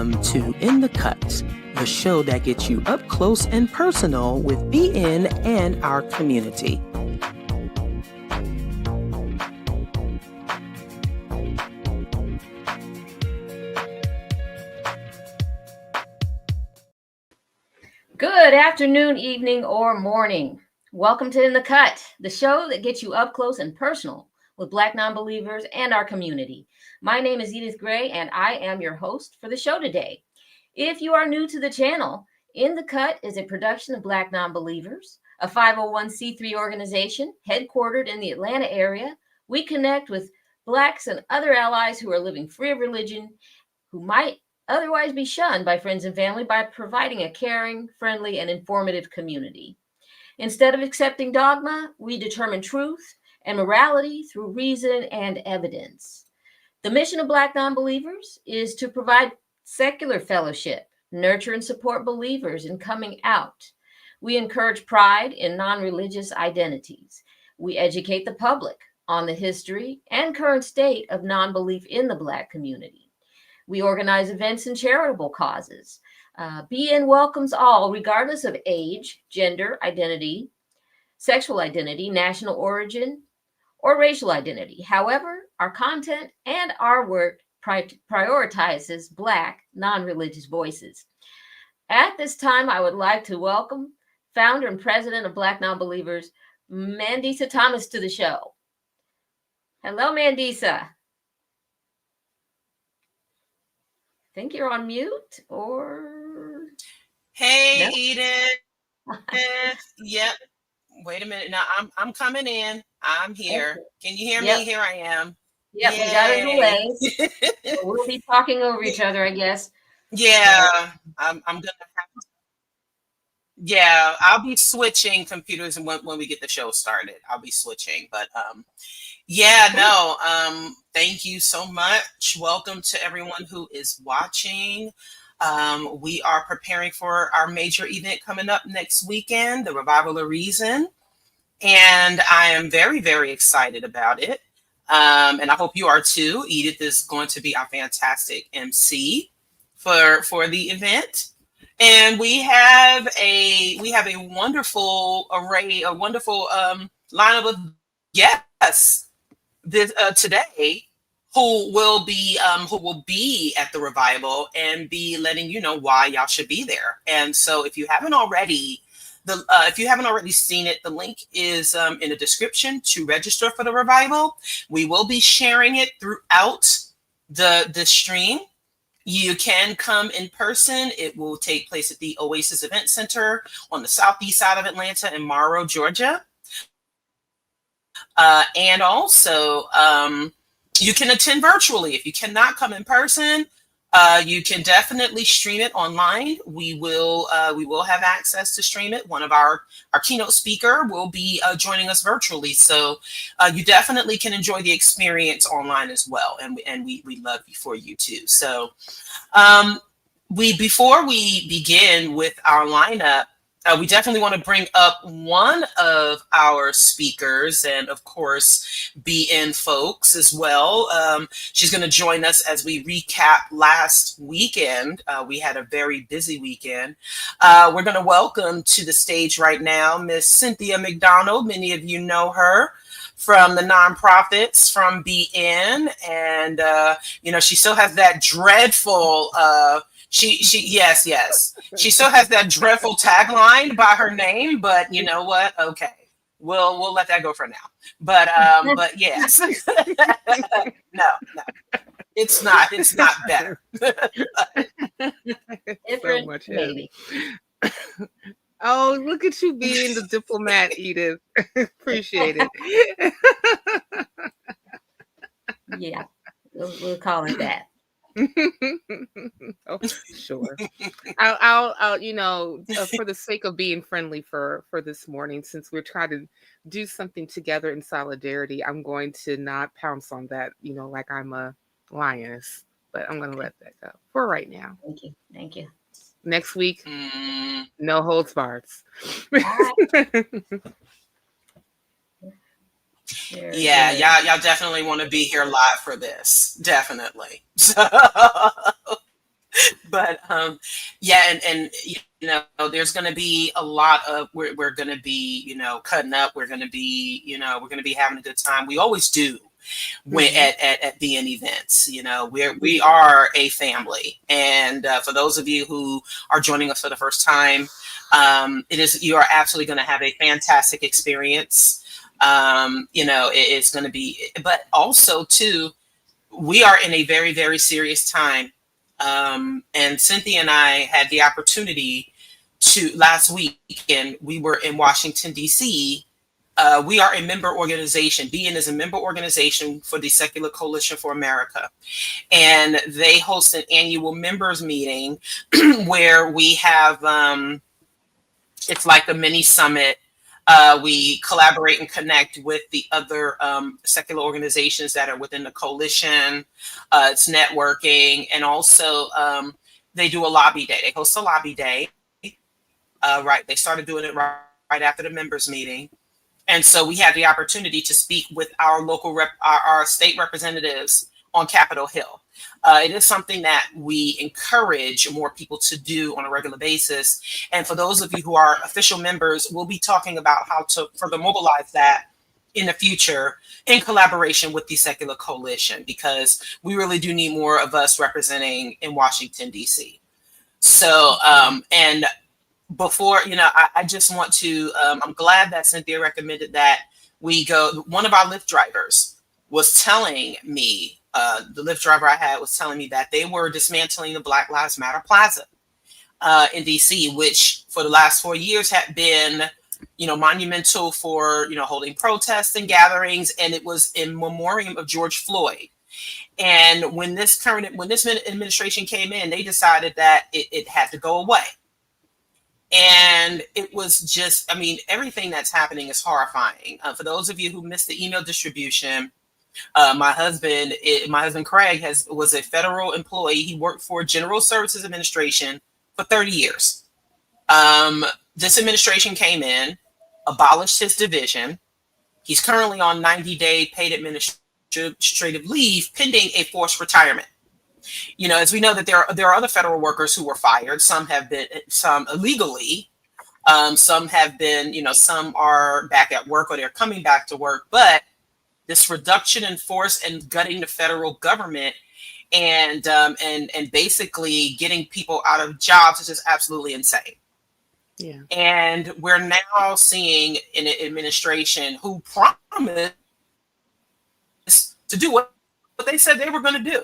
Welcome to In the Cut, the show that gets you up close and personal with BN and our community. Good afternoon, evening, or morning. Welcome to In the Cut, the show that gets you up close and personal with Black non-believers and our community. My name is Edith Gray, and I am your host for the show today. If you are new to the channel, In the Cut is a production of Black Non-Believers, a 501c3 organization headquartered in the Atlanta area. We connect with Blacks and other allies who are living free of religion, who might otherwise be shunned by friends and family, by providing a caring, friendly, and informative community. Instead of accepting dogma, we determine truth and morality through reason and evidence. The mission of Black Non-Believers is to provide secular fellowship, nurture and support believers in coming out. We encourage pride in non-religious identities. We educate the public on the history and current state of non-belief in the Black community. We organize events and charitable causes. BN welcomes all, regardless of age, gender, identity, sexual identity, national origin, or racial identity. However, our content and our work prioritizes Black non-religious voices. At this time, I would like to welcome founder and president of Black Non-Believers, Mandisa Thomas, to the show. Hello, Mandisa. I think you're on mute, or... Hey, no? Edith. Yep. Wait a minute. Now I'm coming in. I'm here. Okay. Can you hear Yep. me? Here I am. Yep, Yay. we got a delay. So we'll be talking over each other, I guess. Yeah, I'm gonna have. Yeah, I'll be switching computers when we get the show started. I'll be switching, but thank you so much. Welcome to everyone who is watching. We are preparing for our major event coming up next weekend, the Carnival Horizon, and I am very, very excited about it. And I hope you are too. Edith is going to be our fantastic MC for the event. And we have a wonderful array, a wonderful lineup of guests today who will be at the revival and be letting you know why y'all should be there. And so if you haven't already seen it, the link is in the description to register for the revival. We will be sharing it throughout the stream. You can come in person. It will take place at the Oasis Event Center on the southeast side of Atlanta in Morrow, Georgia. And also, you can attend virtually. If you cannot come in person, you can definitely stream it online. We will have access to stream it. One of our keynote speaker will be joining us virtually, so you definitely can enjoy the experience online as well. And we love you for you too. So before we begin with our lineup, we definitely want to bring up one of our speakers, and of course, BN folks as well. She's going to join us as we recap last weekend. We had a very busy weekend. We're going to welcome to the stage right now Miss Cynthia McDonald. Many of you know her from the nonprofits, from BN, and she still has that dreadful. Yes. She still has that dreadful tagline by her name, but you know what? Okay, we'll let that go for now. But yes, no, it's not better. Different, so maybe. Oh, look at you being the diplomat, Edith. Appreciate it. Yeah, we'll call it that. Oh, sure. I'll for the sake of being friendly for this morning, since we're trying to do something together in solidarity, I'm going to not pounce on that, like I'm a lioness, but I'm going to let that go for right now. Thank you. Next week, no holds barred. Yeah, y'all definitely want to be here live for this. Definitely. So, But yeah, and you know, there's going to be a lot of we're going to be, you know, cutting up. We're going to be, you know, we're going to be having a good time. We always do when at BN events. You know, we are a family, and for those of you who are joining us for the first time, you are absolutely going to have a fantastic experience. You know, it's going to be, but also too, we are in a very, very serious time. And Cynthia and I had the opportunity to last weekend, we were in Washington, D.C. We are a member organization. BN is a member organization for the Secular Coalition for America. And they host an annual members meeting where we have, it's like a mini summit. We collaborate and connect with the other secular organizations that are within the coalition. It's networking, and also they do a lobby day. They host a lobby day. Right, they started doing it right after the members meeting, and so we had the opportunity to speak with our local our state representatives on Capitol Hill. It is something that we encourage more people to do on a regular basis. And for those of you who are official members, we'll be talking about how to further mobilize that in the future in collaboration with the Secular Coalition, because we really do need more of us representing in Washington, D.C. So, and before, you know, I just want to, I'm glad that Cynthia recommended that we go. One of our Lyft drivers was telling me, the Lyft driver I had was telling me that they were dismantling the Black Lives Matter Plaza in DC, which for the last 4 years had been, you know, monumental for, you know, holding protests and gatherings. And it was in memoriam of George Floyd. And when this administration came in, they decided that it had to go away. And it was just, I mean, everything that's happening is horrifying. For those of you who missed the email distribution, my husband Craig was a federal employee. He worked for General Services Administration for 30 years. This administration came in, abolished his division. He's currently on 90-day paid administrative leave pending a forced retirement. You know, as we know that there are other federal workers who were fired. Some illegally. Some have been, you know, some are back at work or they're coming back to work. But this reduction in force and gutting the federal government and basically getting people out of jobs is just absolutely insane. Yeah. And we're now seeing an administration who promised to do what they said they were going to do.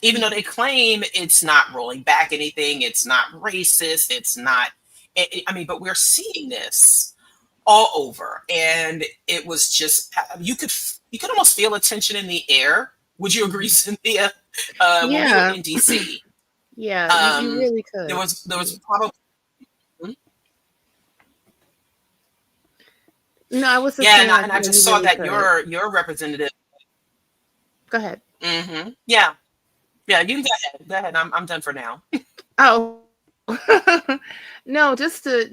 Even though they claim it's not rolling back anything, it's not racist, it's not, I mean, but we're seeing this all over. And it was just, you could almost feel a tension in the air. Would you agree, Cynthia? When we were in DC. Yeah, you really could. There was probably. No, I was. Yeah, and I just saw that your representative. Go ahead. Mm-hmm. Yeah. Yeah, you can go ahead. I'm done for now. Oh. No, just to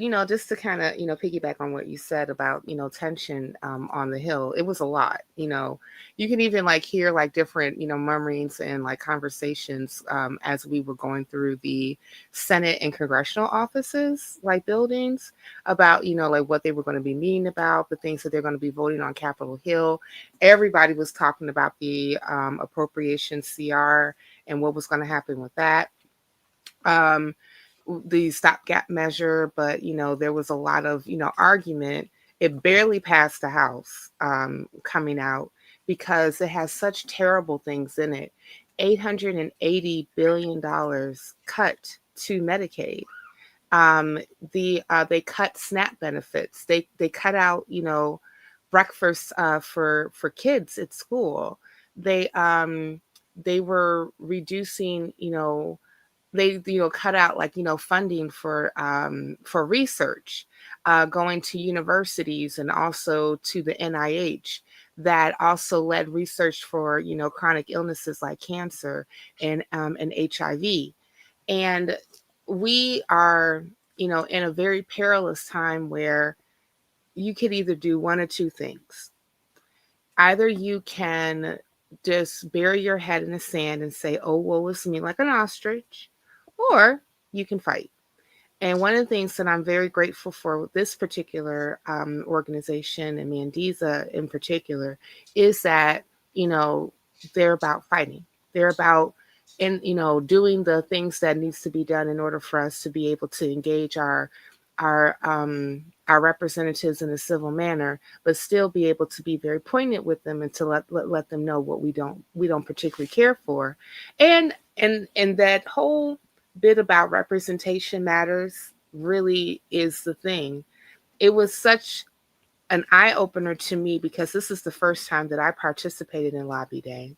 kind of, piggyback on what you said about, tension on the Hill. It was a lot. You can even hear different, murmurings and conversations as we were going through the Senate and congressional offices, buildings, about, what they were going to be meeting about, the things that they're going to be voting on Capitol Hill. Everybody was talking about the appropriation CR and what was going to happen with that. The stopgap measure, but there was a lot of argument. It barely passed the House coming out because it has such terrible things in it. $880 billion cut to Medicaid. They cut SNAP benefits. They cut out breakfast for kids at school. They were reducing they cut out funding for research going to universities and also to the NIH, that also led research for chronic illnesses like cancer and HIV. And we are in a very perilous time where you could either do one or two things. Either you can just bury your head in the sand and say, oh, woe is me, like an ostrich, or you can fight. And one of the things that I'm very grateful for with this particular organization, and Mandisa in particular, is that, they're about fighting. They're about, doing the things that needs to be done in order for us to be able to engage our representatives in a civil manner, but still be able to be very poignant with them and to let them know what we don't particularly care for. And that whole bit about representation matters really is the thing. It was such an eye-opener to me because this is the first time that I participated in Lobby Day.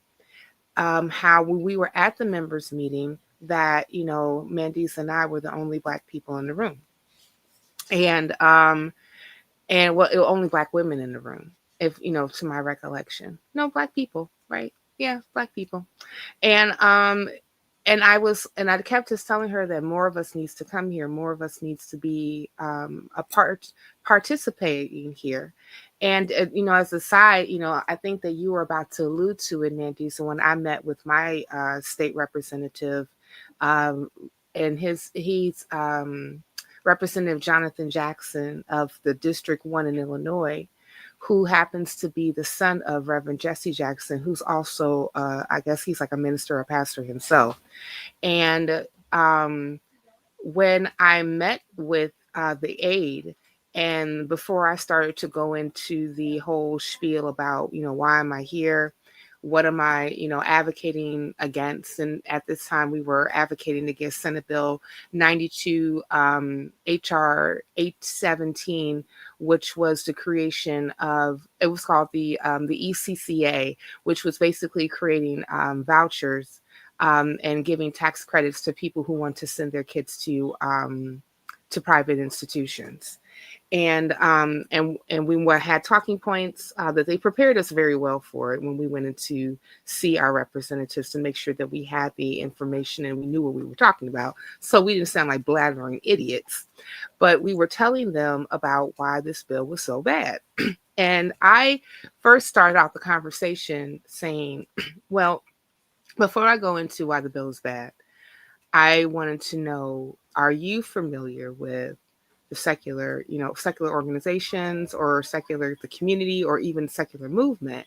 How when we were at the members meeting that, Mandisa and I were the only Black people in the room. And well, it were only Black women in the room, if to my recollection. No, Black people, right? Yeah, Black people. And I kept just telling her that more of us needs to come here, more of us needs to be participating here. And as a side, I think that you were about to allude to it, Mandisa. So when I met with my state representative, and he's Representative Jonathan Jackson of the District 1 in Illinois, who happens to be the son of Reverend Jesse Jackson, who's also, I guess he's like a minister or pastor himself. And when I met with the aide, and before I started to go into the whole spiel about, why am I here? What am I, advocating against? And at this time, we were advocating against Senate Bill 92, HR 817, which was the creation of, it was called the ECCA, which was basically creating vouchers and giving tax credits to people who want to send their kids to private institutions. And we had talking points that they prepared us very well for it when we went in to see our representatives to make sure that we had the information and we knew what we were talking about. So we didn't sound like blathering idiots, but we were telling them about why this bill was so bad. And I first started out the conversation saying, well, before I go into why the bill is bad, I wanted to know, are you familiar with the secular organizations or the community or even secular movement?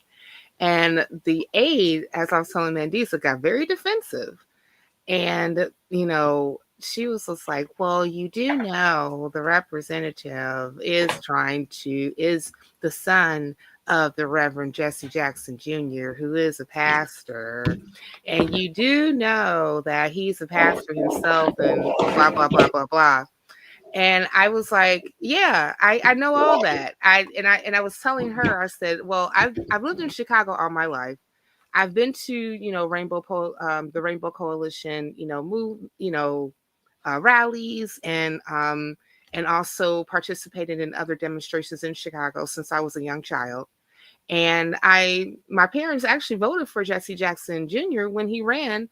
And the aide, as I was telling Mandisa, got very defensive. And, she was just like, well, you do know the representative is the son of the Reverend Jesse Jackson Jr., who is a pastor. And you do know that he's a pastor himself and blah, blah, blah, blah, blah. And I was like, yeah, I know all that. I was telling her, I said, well, I've lived in Chicago all my life. I've been to, the Rainbow Coalition, rallies and also participated in other demonstrations in Chicago since I was a young child. And my parents actually voted for Jesse Jackson Jr. when he ran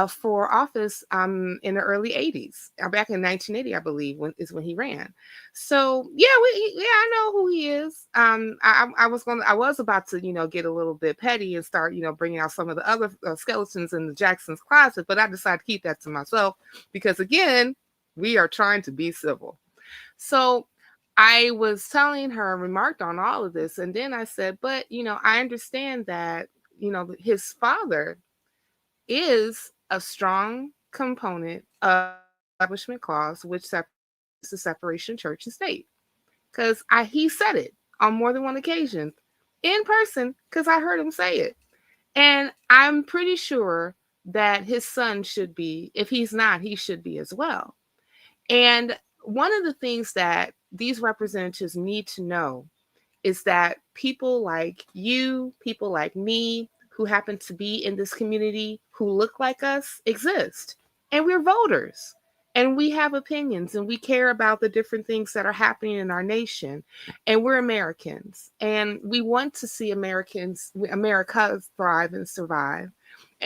for office in the early 80s, back in 1980, I believe, when he ran. So yeah, I know who he is. I was about to get a little bit petty and start bringing out some of the other skeletons in the Jackson's closet, but I decided to keep that to myself because again, we are trying to be civil. So I was telling her, remarked on all of this, and then I said, but I understand that his father is a strong component of the Establishment Clause, which separates the separation of church and state. Because he said it on more than one occasion in person, because I heard him say it. And I'm pretty sure that his son should be, if he's not, he should be as well. And one of the things that these representatives need to know is that people like you, people like me, who happen to be in this community, who look like us, exist. And we're voters. And we have opinions and we care about the different things that are happening in our nation. And we're Americans. And we want to see America thrive and survive.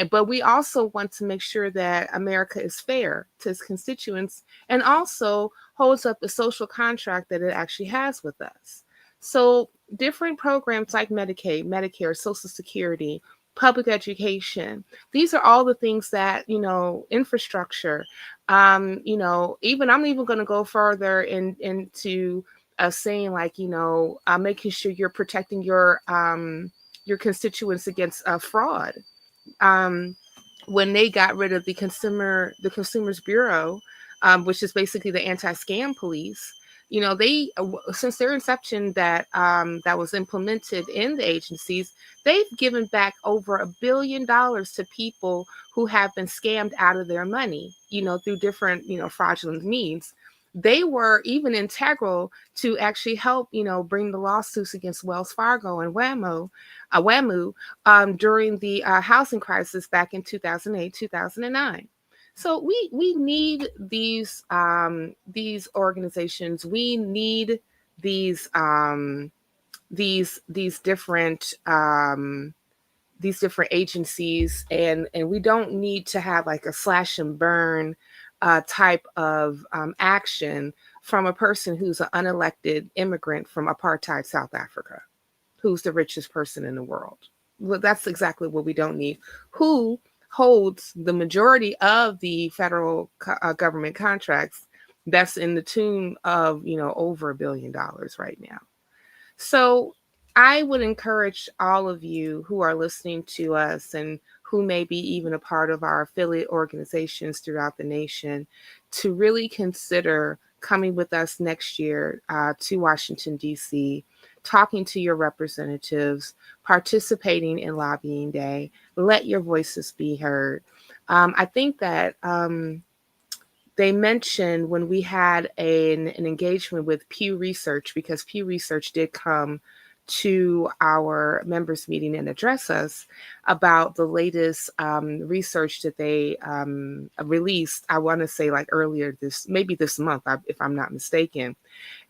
But we also want to make sure that America is fair to its constituents and also holds up the social contract that it actually has with us. So different programs like Medicaid, Medicare, Social Security public education. These are all the things that, infrastructure, even I'm even going to go further into saying like, making sure you're protecting your constituents against fraud. When they got rid of the Consumers Bureau, which is basically the anti-scam police, they since their inception that was implemented in the agencies, they've given back over $1 billion to people who have been scammed out of their money, through different, fraudulent means. They were even integral to actually help, bring the lawsuits against Wells Fargo and WAMU during the housing crisis back in 2008, 2009. So we need these organizations. We need these different agencies, and we don't need to have like a slash and burn type of action from a person who's an unelected immigrant from apartheid South Africa, who's the richest person in the world. Well, that's exactly what we don't need. Who holds the majority of the federal government contracts that's in the tune of, over $1 billion right now. So I would encourage all of you who are listening to us and who may be even a part of our affiliate organizations throughout the nation to really consider coming with us next year to Washington, D.C., talking to your representatives, participating in Lobbying Day. Let your voices be heard. I think that they mentioned when we had an engagement with Pew Research, because Pew Research did come to our members meeting and address us about the latest research that they released, I want to say like earlier maybe this month, if I'm not mistaken,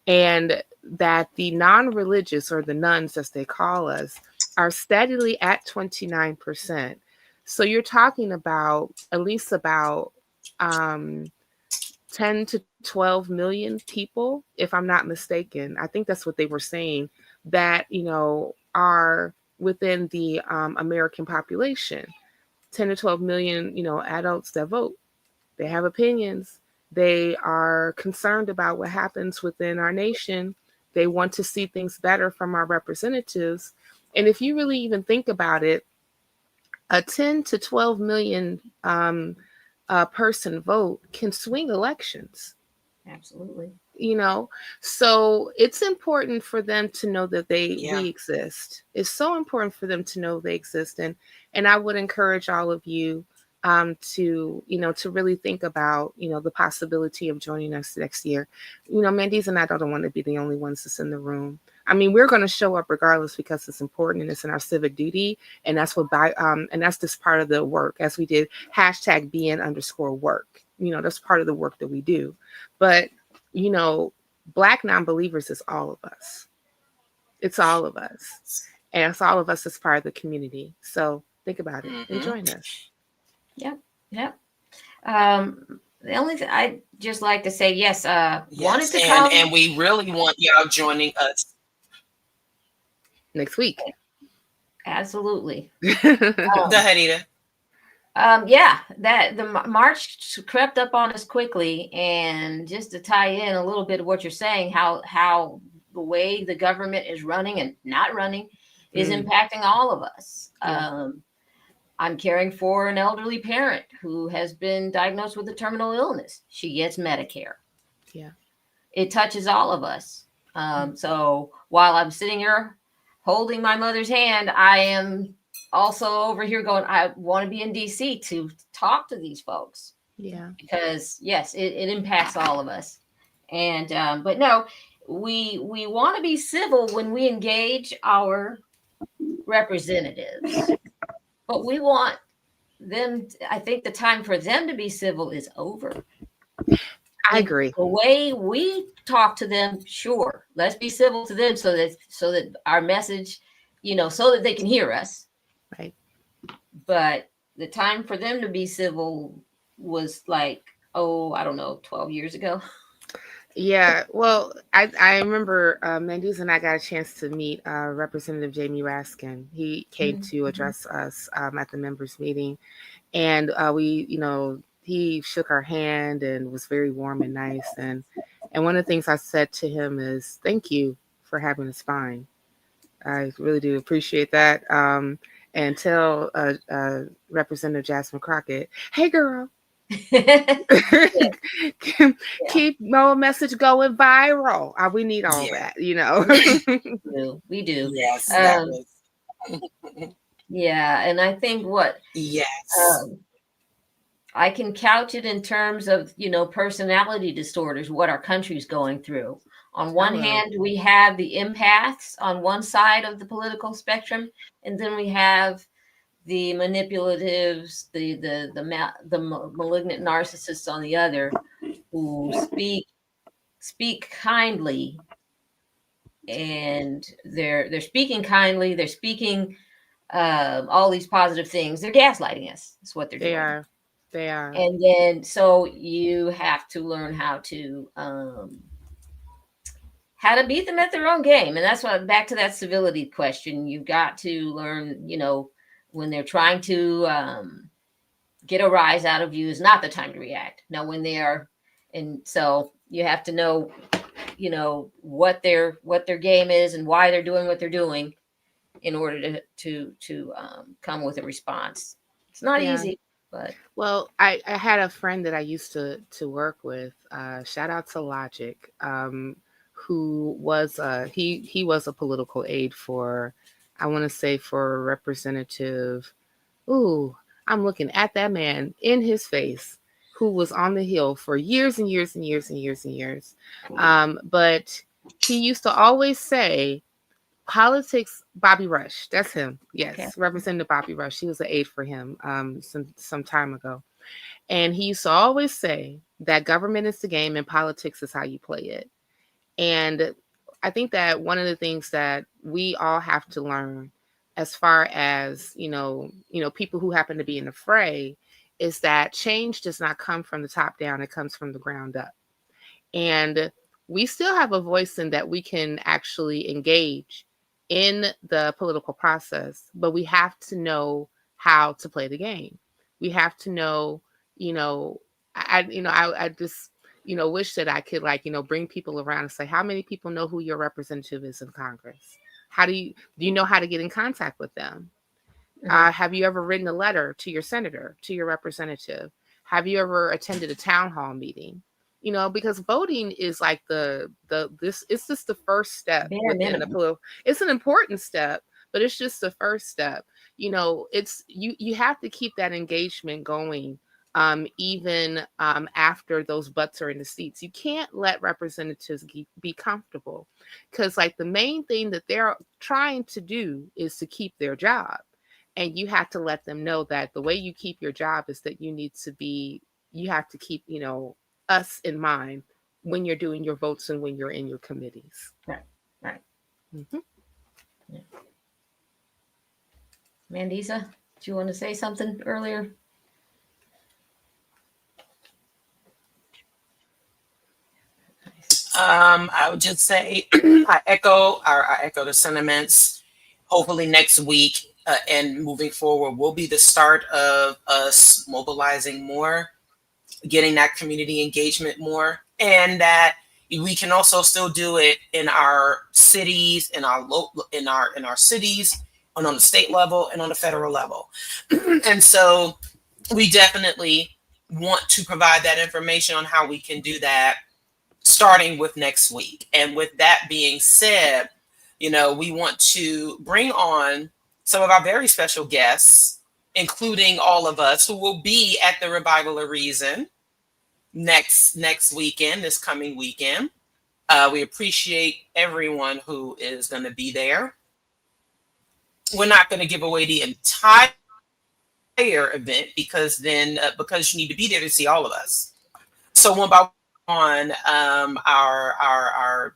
and that the non-religious, or the nuns as they call us, are steadily at 29%. So you're talking about at least about 10 to 12 million people, if I'm not mistaken. I think that's what they were saying, that, are within the American population. 10 to 12 million, adults that vote. They have opinions. They are concerned about what happens within our nation. They want to see things better from our representatives. And if you really even think about it, a 10 to 12 million person vote can swing elections. Absolutely. So it's important for them to know that we exist. It's so important for them to know they exist. And I would encourage all of you to really think about, the possibility of joining us next year. Mandisa and I don't want to be the only ones that's in the room. I mean, we're going to show up regardless because it's important and it's in our civic duty. And that's and that's just part of the work, as we did #BN_work. That's part of the work that we do. But, Black non-believers is all of us. It's all of us. And it's all of us as part of the community. So think about it and join us. Yep. The only thing I'd just like to say, yes, wanted to come. And we really want y'all joining us next week. Absolutely. Go ahead, Ida. That the March crept up on us quickly, and just to tie in a little bit of what you're saying, how the way the government is running and not running is impacting all of us. Yeah. I'm caring for an elderly parent who has been diagnosed with a terminal illness. She gets Medicare. Yeah. It touches all of us. So while I'm sitting here holding my mother's hand, I am also over here going, I want to be in DC to talk to these folks. Yeah. Because yes, it impacts all of us. And but no, we want to be civil when we engage our representatives. But we want them, I think the time for them to be civil is over. I agree. The way we talk to them, sure, let's be civil to them so that our message, so that they can hear us. Right. But the time for them to be civil was like, I don't know, 12 years ago. Yeah, well, I remember Mandisa and I got a chance to meet Representative Jamie Raskin. He came to address us at the members meeting, and we, he shook our hand and was very warm and nice. And one of the things I said to him is, "Thank you for having a spine. I really do appreciate that." And tell Representative Jasmine Crockett, "Hey, girl." Keep our message going viral. We need all that, We do. Yes, that was. Yeah, and I think I can couch it in terms of, personality disorders, what our country's going through. On one hand, we have the empaths on one side of the political spectrum, and then we have the manipulatives, the malignant narcissists on the other, who speak kindly, and they're speaking kindly. They're speaking all these positive things. They're gaslighting us. That's what they're doing. They are. And then, so you have to learn how to beat them at their own game. And that's why, back to that civility question, you've got to learn, when they're trying to get a rise out of you is not the time to react. Now, when they are, and so you have to know, what their game is and why they're doing what they're doing in order to come with a response. It's not easy, but. Well, I had a friend that I used to work with. Shout out to Logic, who was he was a political aide for, I want to say, for Representative. Ooh, I'm looking at that man in his face, who was on the Hill for years and years and years and years and years. But he used to always say, politics, Bobby Rush. That's him. Yes, okay. Representative Bobby Rush. He was an aide for him some time ago. And he used to always say that government is the game and politics is how you play it. And I think that one of the things that we all have to learn, as far as, people who happen to be in the fray, is that change does not come from the top down. It comes from the ground up. And we still have a voice in that we can actually engage in the political process, but we have to know how to play the game. We have to know, I just, wish that I could, bring people around and say, how many people know who your representative is in Congress? Do you know how to get in contact with them? Have you ever written a letter to your senator, to your representative? Have you ever attended a town hall meeting? Because voting is like it's just the first step within the political. It's an important step, but it's just the first step. It's you have to keep that engagement going, even after those butts are in the seats. You can't let representatives be comfortable, because the main thing that they're trying to do is to keep their job. And you have to let them know that the way you keep your job is that you have to keep, us in mind when you're doing your votes and when you're in your committees. Right. Mm-hmm. Yeah. Mandisa, do you want to say something earlier? I would just say I echo the sentiments. Hopefully next week and moving forward will be the start of us mobilizing more, getting that community engagement more, and that we can also still do it in our cities, in our cities, and on the state level and on the federal level. And so we definitely want to provide that information on how we can do that, starting with next week. And with that being said, we want to bring on some of our very special guests, including all of us who will be at the Revival of Reason next weekend, this coming weekend. We appreciate everyone who is going to be there. We're not going to give away the entire event because you need to be there to see all of us. So one by one, our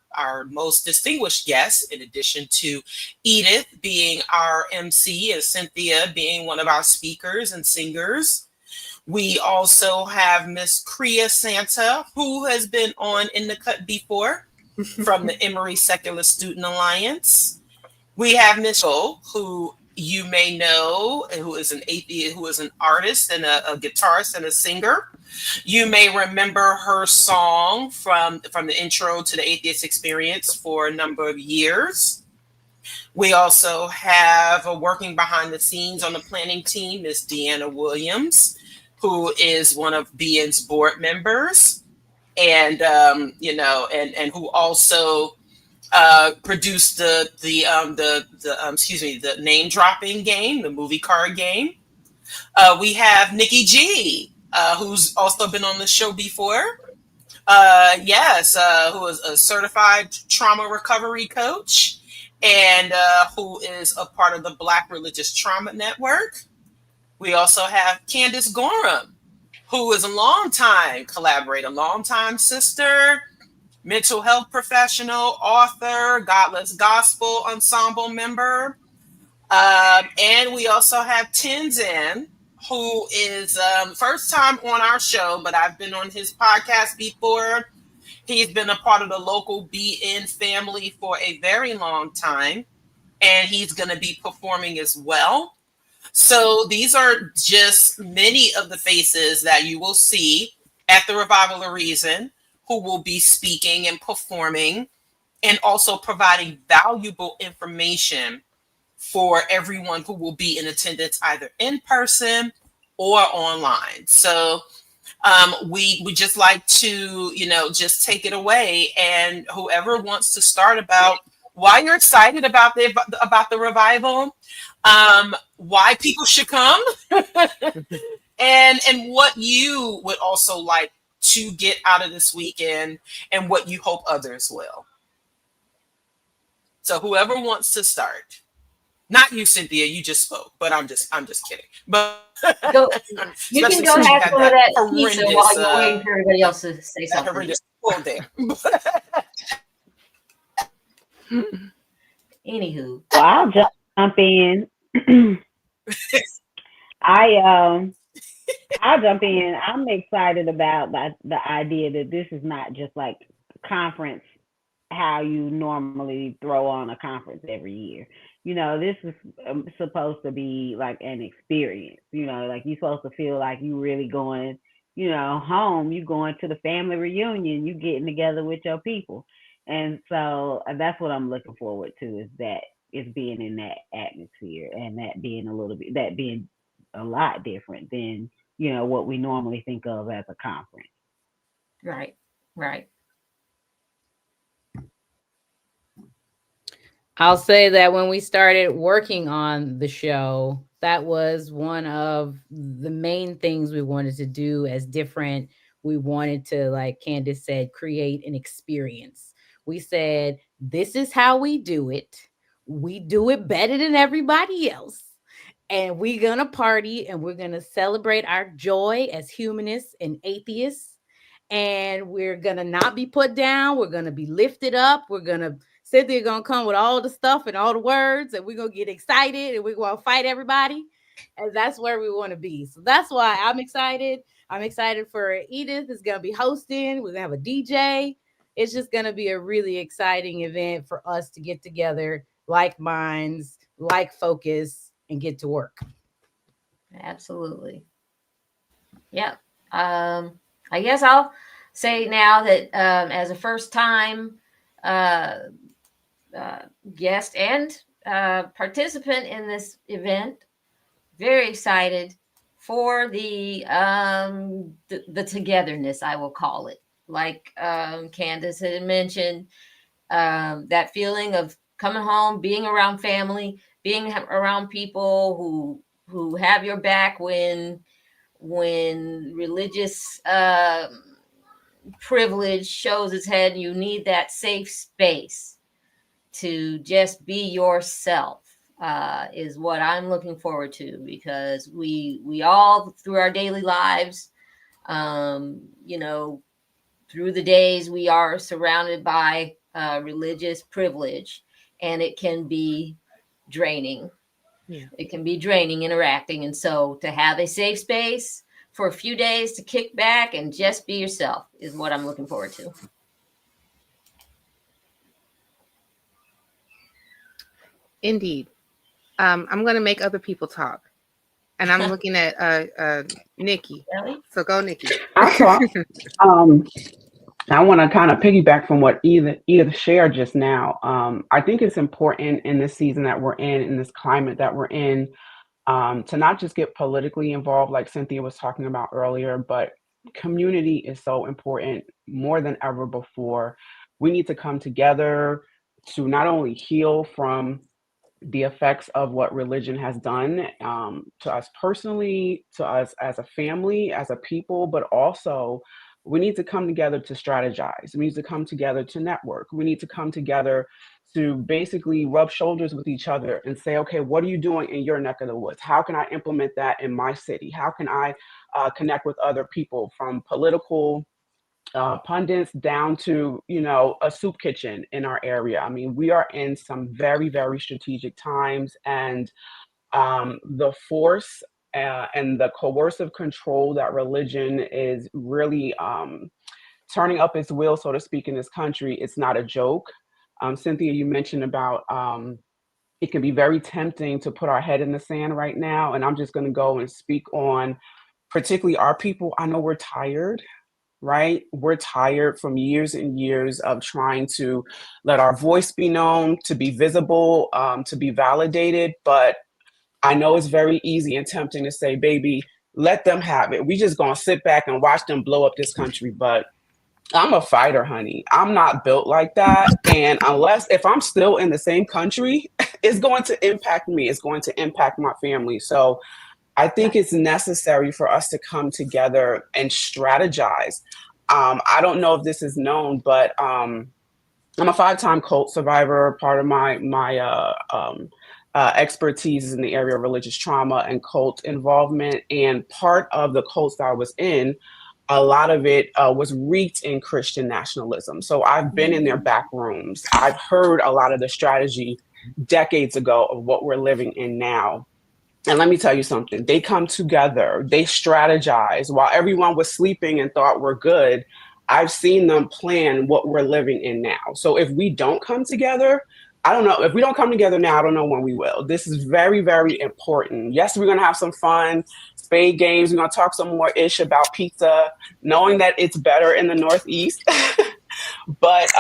most distinguished guests, in addition to Edith being our MC and Cynthia being one of our speakers and singers, We also have Miss Kyria Santa, who has been on In the Cut before from the Emory Secular Student Alliance. We have Miss O, who you may know, who is an atheist, who is an artist and a guitarist and a singer. You may remember her song from the intro to the Atheist Experience for a number of years. We also have working behind the scenes on the planning team, Miss Deana Williams, who is one of BN's board members, and and who also produced the name dropping game, the movie card game. We have Nikki G, who's also been on the show before. Who is a certified trauma recovery coach, and who is a part of the Black Religious Trauma Network. We also have Candace Gorham, who is a longtime collaborator, longtime sister, mental health professional, author, Godless Gospel Ensemble member. And we also have Tenzin, who is first time on our show, but I've been on his podcast before. He's been a part of the local BN family for a very long time, and he's going to be performing as well. So these are just many of the faces that you will see at the Revival of Reason who will be speaking and performing and also providing valuable information for everyone who will be in attendance either in person or online. So we just like to, just take it away, and whoever wants to start about why you're excited about the revival, why people should come, and what you would also like to get out of this weekend, and what you hope others will. So whoever wants to start. Not you, Cynthia. You just spoke, but I'm just kidding. But you can go have some of that pizza while you're waiting for everybody else to say something. Horrendous quote there. Anywho, well, I'll jump in. I'll jump in. I'm excited about the idea that this is not just like conference, how you normally throw on a conference every year. This is supposed to be like an experience. Like you're supposed to feel like you really going, home. You going to the family reunion. You getting together with your people. And so that's what I'm looking forward to, is being in that atmosphere, and that being a lot different than, what we normally think of as a conference. Right. I'll say that when we started working on the show, that was one of the main things we wanted to do as different. We wanted to, like Candace said, create an experience. We said, this is how we do it. We do it better than everybody else. And we're going to party, and we're going to celebrate our joy as humanists and atheists. And we're going to not be put down. We're going to be lifted up. Cynthia gonna come with all the stuff and all the words, and we're gonna get excited, and we're gonna fight everybody, and that's where we want to be. So that's why I'm excited. I'm excited for Edith is gonna be hosting. We're gonna have a DJ. It's just gonna be a really exciting event for us to get together, like minds, like focus, and get to work. Absolutely. Yeah. I guess I'll say now that as a first time guest and participant in this event, very excited for the togetherness, I will call it. Like Candace had mentioned, that feeling of coming home, being around family, being around people who have your back when religious privilege shows its head. You need that safe space to just be yourself, is what I'm looking forward to, because we all, through our daily lives, through the days, we are surrounded by religious privilege, and it can be draining. Yeah. It can be draining interacting. And so to have a safe space for a few days to kick back and just be yourself is what I'm looking forward to. Indeed. I'm going to make other people talk. And I'm looking at Nikki. Really? So go, Nikki. I'll talk. I want to kind of piggyback from what Edith shared just now. I think it's important in this season that we're in this climate that we're in, to not just get politically involved, like Cynthia was talking about earlier, but community is so important more than ever before. We need to come together to not only heal from the effects of what religion has done, to us personally, to us as a family, as a people, but also we need to come together to strategize. We need to come together to network. We need to come together to basically rub shoulders with each other and say, okay, what are you doing in your neck of the woods? How can I implement that in my city? How can I connect with other people, from political pundits down to, a soup kitchen in our area? I mean, we are in some very, very strategic times, and the force and the coercive control that religion is really turning up its wheel, so to speak, in this country, it's not a joke. Cynthia, you mentioned about it can be very tempting to put our head in the sand right now. And I'm just going to go and speak on particularly our people. I know we're tired, right? We're tired from years and years of trying to let our voice be known, to be visible, to be validated. But I know it's very easy and tempting to say, baby, let them have it. We just going to sit back and watch them blow up this country. But I'm a fighter, honey. I'm not built like that. And if I'm still in the same country, it's going to impact me. It's going to impact my family. So I think it's necessary for us to come together and strategize. I don't know if this is known, but I'm a 5-time cult survivor. Part of my expertise is in the area of religious trauma and cult involvement. And part of the cults that I was in, a lot of it was reeked in Christian nationalism. So I've been in their back rooms. I've heard a lot of the strategy decades ago of what we're living in now. And let me tell you something, they come together, they strategize while everyone was sleeping and thought we're good. I've seen them plan what we're living in now. So if we don't come together, I don't know. If we don't come together now, I don't know when we will. This is very, very important. Yes, we're going to have some fun, spade games. We're going to talk some more ish about pizza, knowing that it's better in the Northeast. But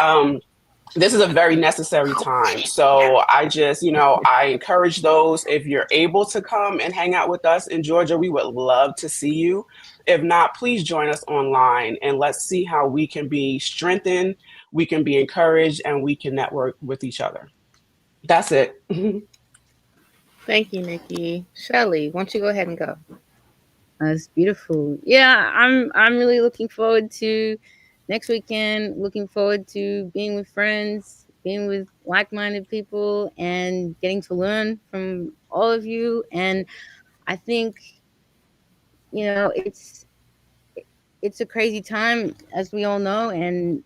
this is a very necessary time. So I just, I encourage those, if you're able to come and hang out with us in Georgia, we would love to see you. If not, please join us online and let's see how we can be strengthened, we can be encouraged, and we can network with each other. That's it. Thank you, Nikki. Shelly, why don't you go ahead and go? That's beautiful. Yeah, I'm really looking forward to next weekend. Looking forward to being with friends, being with like-minded people, and getting to learn from all of you. And I think, it's a crazy time, as we all know. And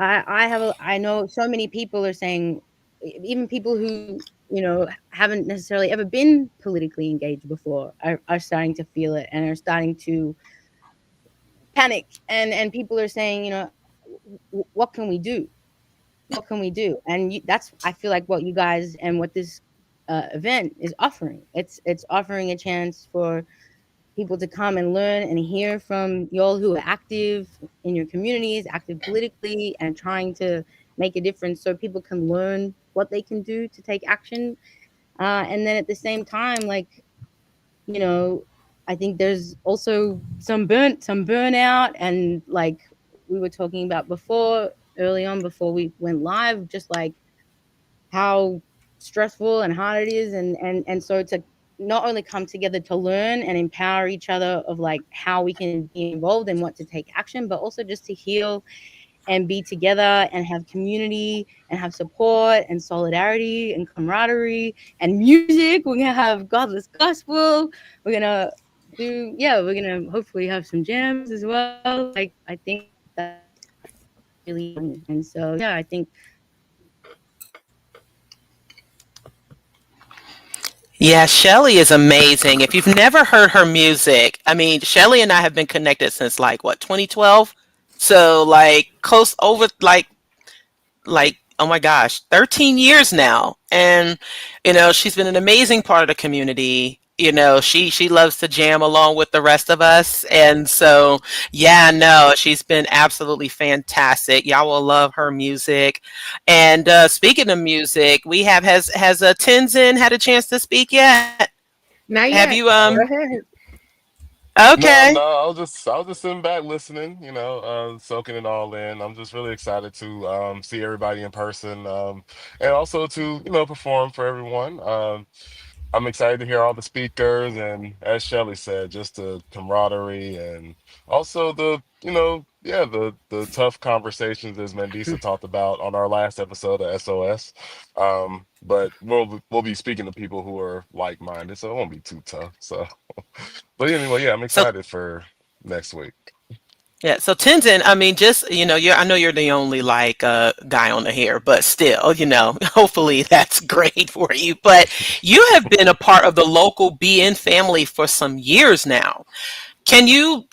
I know so many people are saying, even people who haven't necessarily ever been politically engaged before are starting to feel it and are starting to panic, and people are saying, what can we do? What can we do? And that's, I feel like, what you guys and what this event is offering. It's offering a chance for people to come and learn and hear from y'all who are active in your communities, active politically, and trying to make a difference, so people can learn what they can do to take action. And then at the same time, I think there's also some burnout, and like we were talking about early on before we went live, just like how stressful and hard it is, and so to not only come together to learn and empower each other of like how we can be involved and what to take action, but also just to heal and be together and have community and have support and solidarity and camaraderie and music. We're gonna have godless gospel. We're gonna hopefully have some jams as well. Like, I think that's really important. And so I think Yeah, Shelly is amazing. If you've never heard her music, I mean, Shelly and I have been connected since like what, 2012? So like close over like oh my gosh, 13 years now. And she's been an amazing part of the community. She loves to jam along with the rest of us. And so yeah, no, she's been absolutely fantastic. Y'all will love her music. And speaking of music, we have has Tenzin had a chance to speak yet? Not Have yet. you Go ahead. okay. No, I was just sitting back listening, soaking it all in. I'm just really excited to see everybody in person, and also to perform for everyone. I'm excited to hear all the speakers, and as Shelley said, just the camaraderie and also the tough conversations as Mandisa talked about on our last episode of SOS. But we'll be speaking to people who are like minded, so it won't be too tough. So. But anyway, yeah, I'm So excited for next week. yeah, so Tenzin, I mean, just I know you're the only like guy on the here, but still, hopefully that's great for you. But you have been a part of the local BN family for some years now. Can you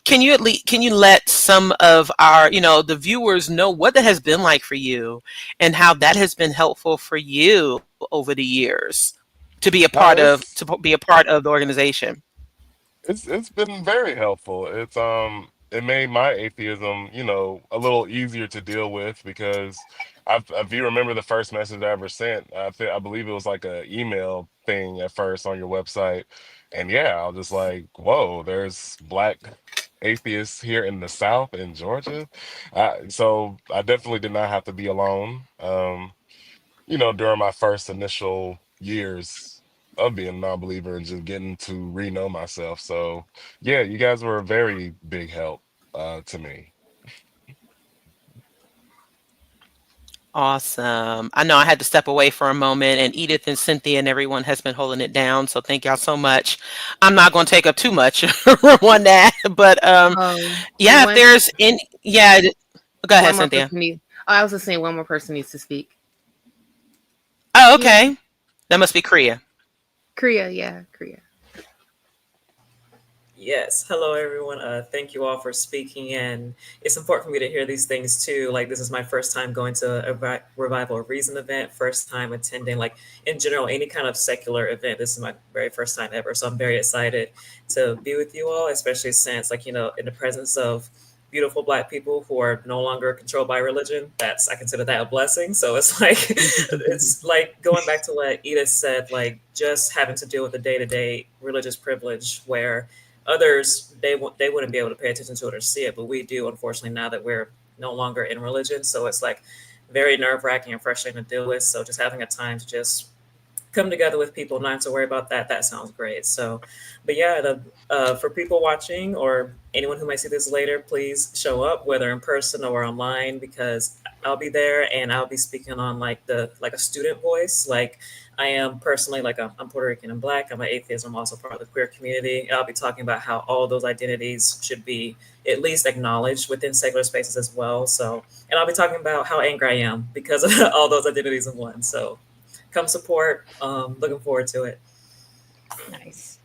let some of our the viewers know what that has been like for you and how that has been helpful for you over the years No, to be a part of the organization? it's been very helpful. It made my atheism, a little easier to deal with because if you remember the first message I ever sent, I believe it was like a email thing at first on your website, and yeah, I was just like, whoa, there's black atheists here in the South in Georgia, so I definitely did not have to be alone. During my first initial years of being a non-believer and just getting to re-know myself. So yeah, you guys were a very big help to me. Awesome. I know I had to step away for a moment, and Edith and Cynthia and everyone has been holding it down. So thank y'all so much. I'm not going to take up too much on that, but yeah, if One there's any, yeah, go ahead, one more Cynthia. person needs. Oh, I was just saying one more person needs to speak. Oh, Yeah, okay. That must be Kriya. Kriya. Yeah, Kriya. Yes. Hello, everyone. Thank you all for speaking. And it's important for me to hear these things too. Like, this is my first time going to a Revival of Reason event, first time attending, like, in general, any kind of secular event. This is my very first time ever. So I'm very excited to be with you all, especially since, like, in the presence of beautiful Black people who are no longer controlled by religion. I consider that a blessing. So it's like, it's like going back to what Edith said, like, just having to deal with the day to day religious privilege where others they wouldn't be able to pay attention to it or see it, but we do, unfortunately, now that we're no longer in religion. So it's like very nerve wracking and frustrating to deal with. So just having a time to just come together with people, not to worry about that sounds great. So, but yeah, for people watching or anyone who might see this later, please show up, whether in person or online, because I'll be there and I'll be speaking on like a student voice. Like, I am personally, like, I'm Puerto Rican and Black. I'm an atheist. I'm also part of the queer community. And I'll be talking about how all those identities should be at least acknowledged within secular spaces as well. So, and I'll be talking about how angry I am because of all those identities in one. So come support. Looking forward to it. Nice.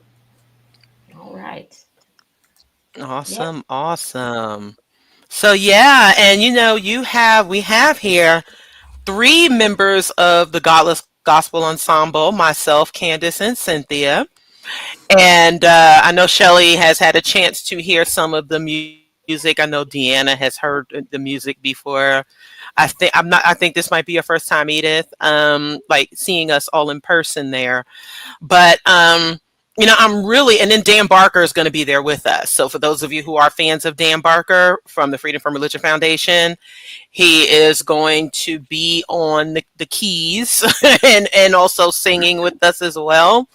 All right. Yep. Awesome, awesome. So yeah, and we have here three members of the Godless Gospel Ensemble, myself, Candace, and Cynthia. And I know Shelly has had a chance to hear some of the music. I know Deana has heard the music before. I think this might be your first time, Edith, like seeing us all in person there. But I'm really, and then Dan Barker is going to be there with us. So for those of you who are fans of Dan Barker from the Freedom from Religion Foundation, he is going to be on the keys and also singing with us as well.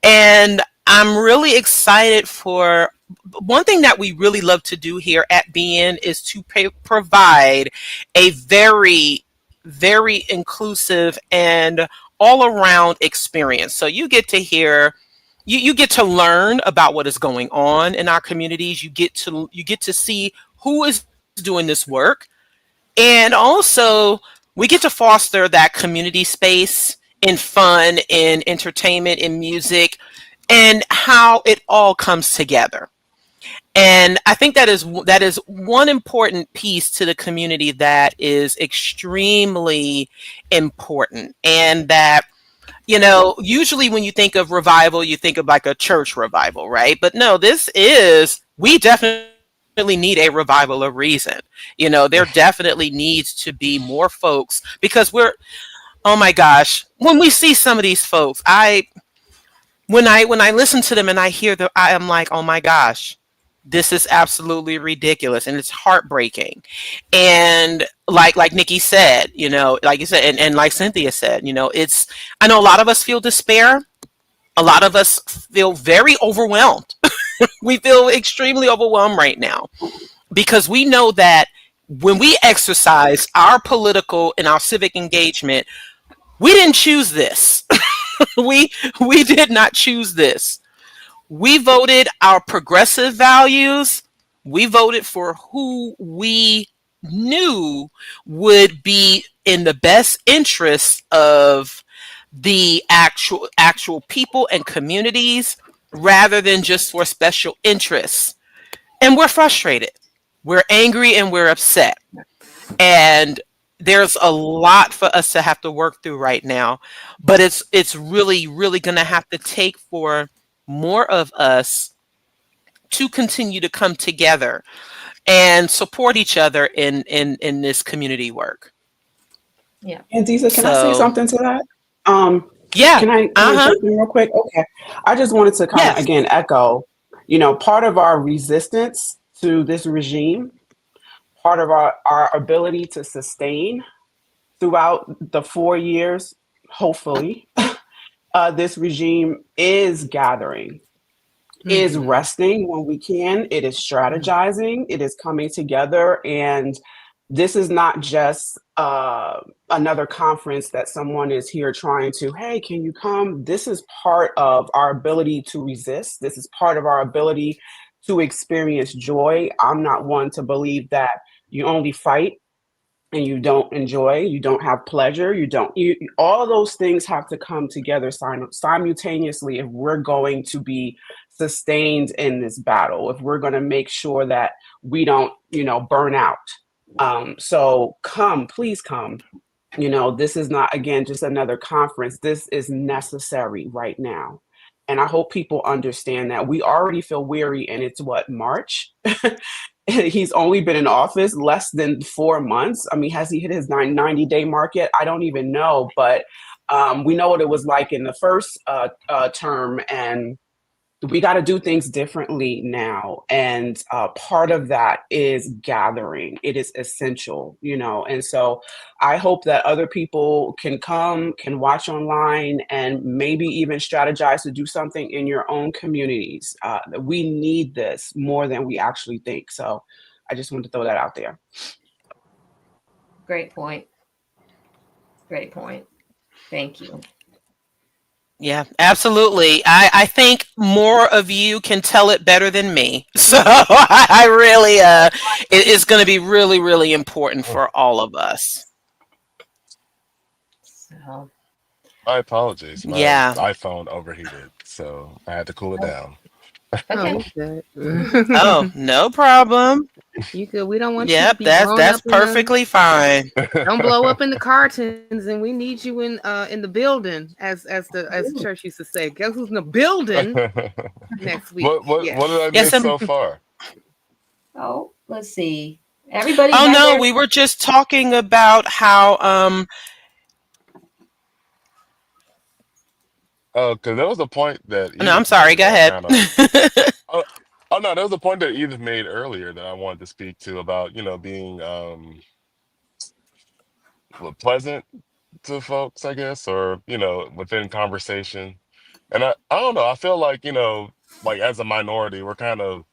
And I'm really excited for one thing that we really love to do here at BN is to provide a very, very inclusive and all around experience. So you get to hear, you get to learn about what is going on in our communities. You get to see who is doing this work. And also we get to foster that community space in fun, in entertainment, in music, and how it all comes together. And I think that is one important piece to the community that is extremely important. And that, usually when you think of revival, you think of like a church revival, right? But no, we definitely need a revival of reason. There definitely needs to be more folks, because oh my gosh, when we see some of these folks, when I listen to them and I hear them, I am like, oh my gosh, this is absolutely ridiculous and it's heartbreaking. And like Nikki said, like you said, and like Cynthia said, I know a lot of us feel despair. A lot of us feel very overwhelmed. We feel extremely overwhelmed right now, because we know that when we exercise our political and our civic engagement, we didn't choose this. We did not choose this. We voted our progressive values. We voted for who we knew would be in the best interest of the actual people and communities, rather than just for special interests. And we're frustrated. We're angry and we're upset. And there's a lot for us to have to work through right now, but it's really really going to have to take for more of us to continue to come together and support each other in this community work. Yeah. Mandisa, can I say So something to that? yeah, Can I jump in real quick? Okay. I just wanted to kind of yes, again echo, part of our resistance to this regime, part of our ability to sustain throughout the 4 years, hopefully, this regime is gathering, is Mhm. resting when we can. It is strategizing. It is coming together. And this is not just another conference that someone is here trying to, hey, can you come? This is part of our ability to resist. This is part of our ability to experience joy. I'm not one to believe that you only fight and you don't enjoy, you don't have pleasure, all of those things have to come together simultaneously if we're going to be sustained in this battle, if we're going to make sure that we don't, burn out. So please come. This is not, again, just another conference. This is necessary right now. And I hope people understand that. We already feel weary, and it's what, March? He's only been in office less than 4 months. I mean, has he hit his 90-day mark yet? I don't even know. But we know what it was like in the first term. And we got to do things differently now. And part of that is gathering. It is essential, And so I hope that other people can come, can watch online, and maybe even strategize to do something in your own communities. We need this more than we actually think. So I just wanted to throw that out there. Great point. Great point. Thank you. Yeah, absolutely. I think more of you can tell it better than me. So I really, it is going to be really, really important for all of us. So, My apologies. My Yeah. iPhone overheated, so I had to cool it down. okay. Oh, good. Oh, no problem. You good? We don't want you to Yep, be blown that's up in the. perfectly fine. Don't blow up in the cartons, and we need you in the building, as the church used to say. Guess who's in the building next week? What Yeah. did I Yes, miss so far? Oh, let's see. Everybody Oh back no, there? we were just talking about how Oh, because there was a point that no, I'm Edith sorry, made go that I ahead. kind of. Oh no, there was a point that Edith made earlier that I wanted to speak to about being pleasant to folks, I guess, or within conversation. And I don't know. I feel like like as a minority, we're kind of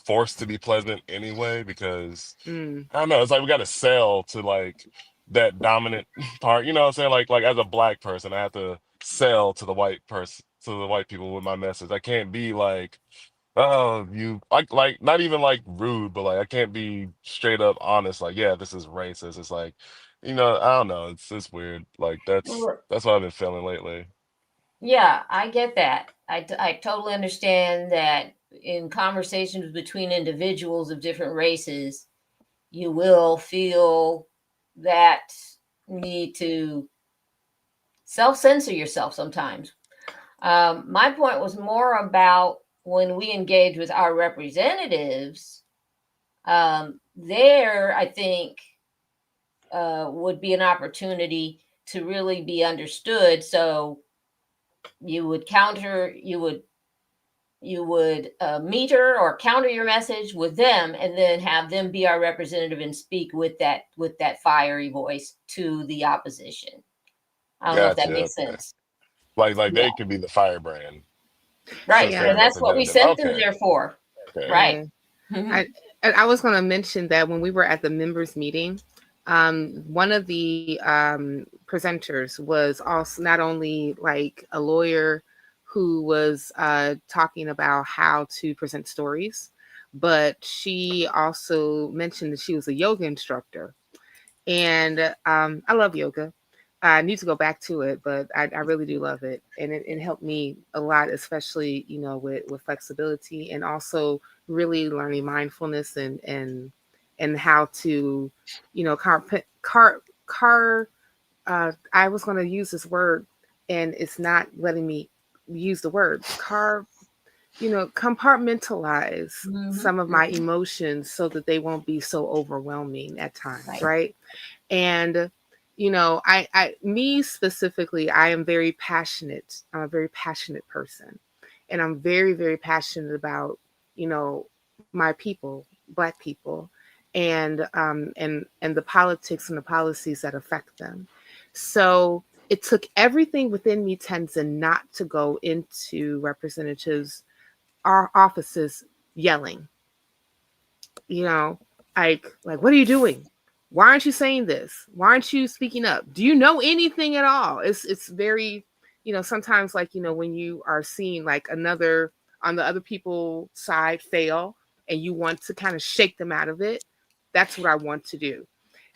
forced to be pleasant anyway because Mm. I don't know. It's like we got to sell to like that dominant part. You know what I'm saying? Like as a black person, I have to sell to the white people with my message. I can't be like oh, you like not even like rude, but like I can't be straight up honest. Like, yeah, this is racist. It's like, I don't know. It's weird. Like that's what I've been feeling lately. Yeah, I get that. I totally understand that in conversations between individuals of different races, you will feel that need to self-censor yourself sometimes. My point was more about when we engage with our representatives, there, I think, would be an opportunity to really be understood. So you would meter or counter your message with them, and then have them be our representative and speak with that fiery voice to the opposition. I don't know if that Gotcha. makes Okay. sense. Like Yeah, they could be the firebrand right. since they're Yeah. And the that's what we representative. sent them Okay. there for. Okay. Right. Yeah. I was going to mention that when we were at the members meeting, one of the presenters was also not only like a lawyer who was talking about how to present stories, but she also mentioned that she was a yoga instructor. And I love yoga. I need to go back to it, but I really do love it, and it helped me a lot, especially with flexibility, and also really learning mindfulness and how to car. I was going to use this word, and it's not letting me use the word compartmentalize some of my emotions so that they won't be so overwhelming at times, right? And me specifically, I am very passionate. I'm a very passionate person, and I'm very, very passionate about my people, Black people, and the politics and the policies that affect them. So it took everything within me, Tenzin, not to go into representatives' our offices yelling, like what are you doing? Why aren't you saying this? Why aren't you speaking up? Do you know anything at all? It's very, sometimes like, when you are seeing like another on the other people's side fail and you want to kind of shake them out of it, that's what I want to do.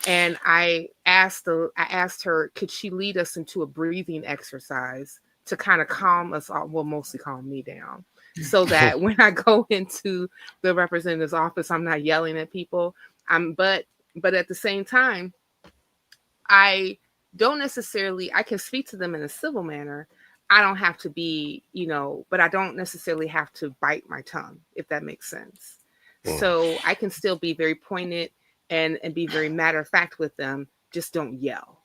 And I asked her, could she lead us into a breathing exercise to kind of calm us all, well, mostly calm me down, so that when I go into the representative's office, I'm not yelling at people. But at the same time, I don't necessarily, I can speak to them in a civil manner. I don't have to be, but I don't necessarily have to bite my tongue, if that makes sense. So I can still be very pointed and be very matter of fact with them. Just don't yell.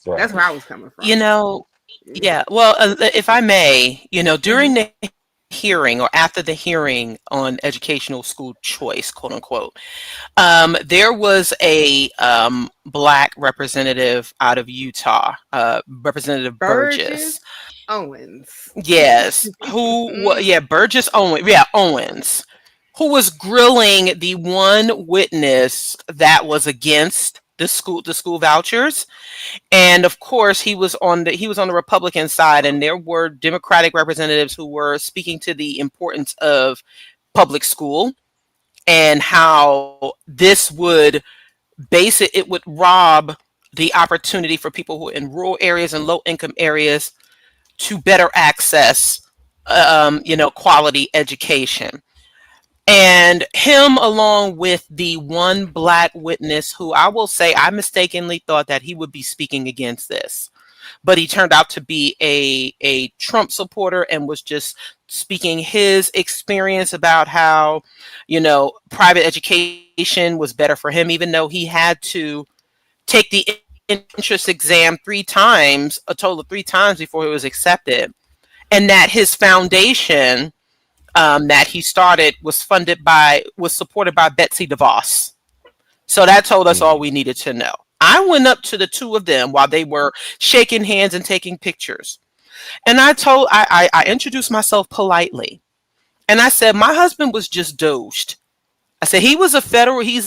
Right. That's where I was coming from. Yeah. Well, if I may, during the hearing or after the hearing on educational school choice, quote unquote, there was a Black representative out of Utah, Representative Burgess. Owens. Yes. Burgess Owens. Yeah, Owens. Who was grilling the one witness that was against the school vouchers. And of course, he was on the Republican side, and there were Democratic representatives who were speaking to the importance of public school and how this would it would rob the opportunity for people who are in rural areas and low income areas to better access quality education. And him, along with the one Black witness who I will say I mistakenly thought that he would be speaking against this, but he turned out to be a Trump supporter and was just speaking his experience about how, private education was better for him, even though he had to take the entrance exam a total of 3 times before he was accepted, and that his foundation that he started was supported by Betsy DeVos. So that told us all we needed to know. I went up to the two of them while they were shaking hands and taking pictures. And I introduced myself politely. And I said, my husband was just doged. I said, he was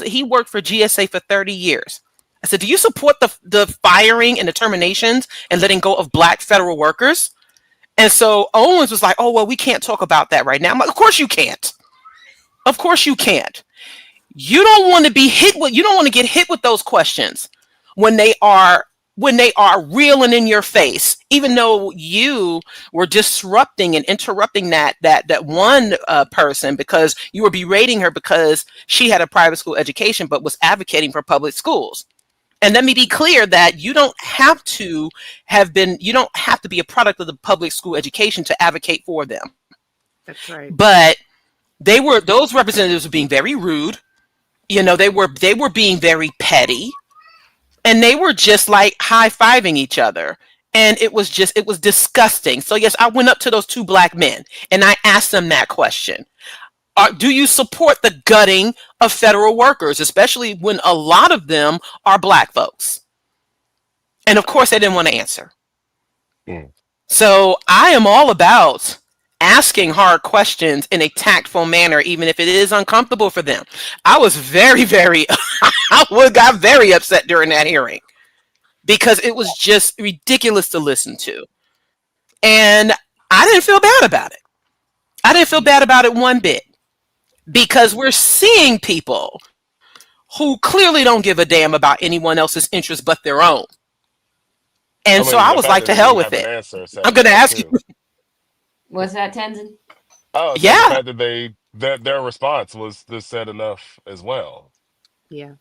he worked for GSA for 30 years. I said, do you support the firing and the terminations and letting go of Black federal workers? And so Owens was like, oh, well, we can't talk about that right now. I'm like, of course you can't. Of course you can't. You don't want to be hit with, you don't want to get hit with those questions when they are real and in your face, even though you were disrupting and interrupting that one person because you were berating her because she had a private school education but was advocating for public schools. And let me be clear that you don't have to be a product of the public school education to advocate for them. That's right. But those representatives were being very rude. They were being very petty, and they were just like high-fiving each other. And it was disgusting. So yes, I went up to those two black men and I asked them that question. Do you support the gutting of federal workers, especially when a lot of them are black folks? And of course, they didn't want to answer. Mm. So I am all about asking hard questions in a tactful manner, even if it is uncomfortable for them. I was very, very, got very upset during that hearing because it was just ridiculous to listen to. And I didn't feel bad about it. I didn't feel bad about it one bit because we're seeing people who clearly don't give a damn about anyone else's interest but their own. And so I the was fact like, that to they hell didn't with have an it. answer said I'm going to enough, ask you. too. What's that, Tenzin? Oh, so the Yeah. fact that their response was just said enough as well. Yeah.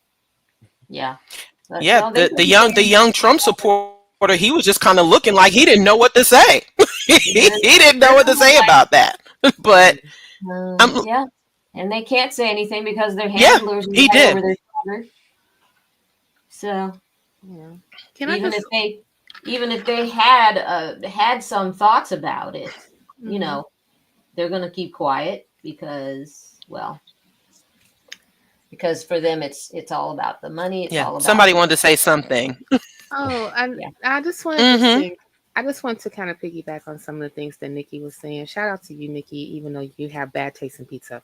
Yeah. Yeah, Well, they the young Trump supporter, he was just kind of looking like he didn't know what to say. he didn't know what to say about that. But yeah, and they can't say anything because their Yeah, handlers are he right did. over their shoulder. So Yeah. even if they had some thoughts about it, you know, they're going to keep quiet because for them it's all about the money. It's all about somebody wanted to say something. Oh, and Yeah. I just wanted to say, I just want to kind of piggyback on some of the things that Nikki was saying. Shout out to you, Nikki, even though you have bad taste in pizza.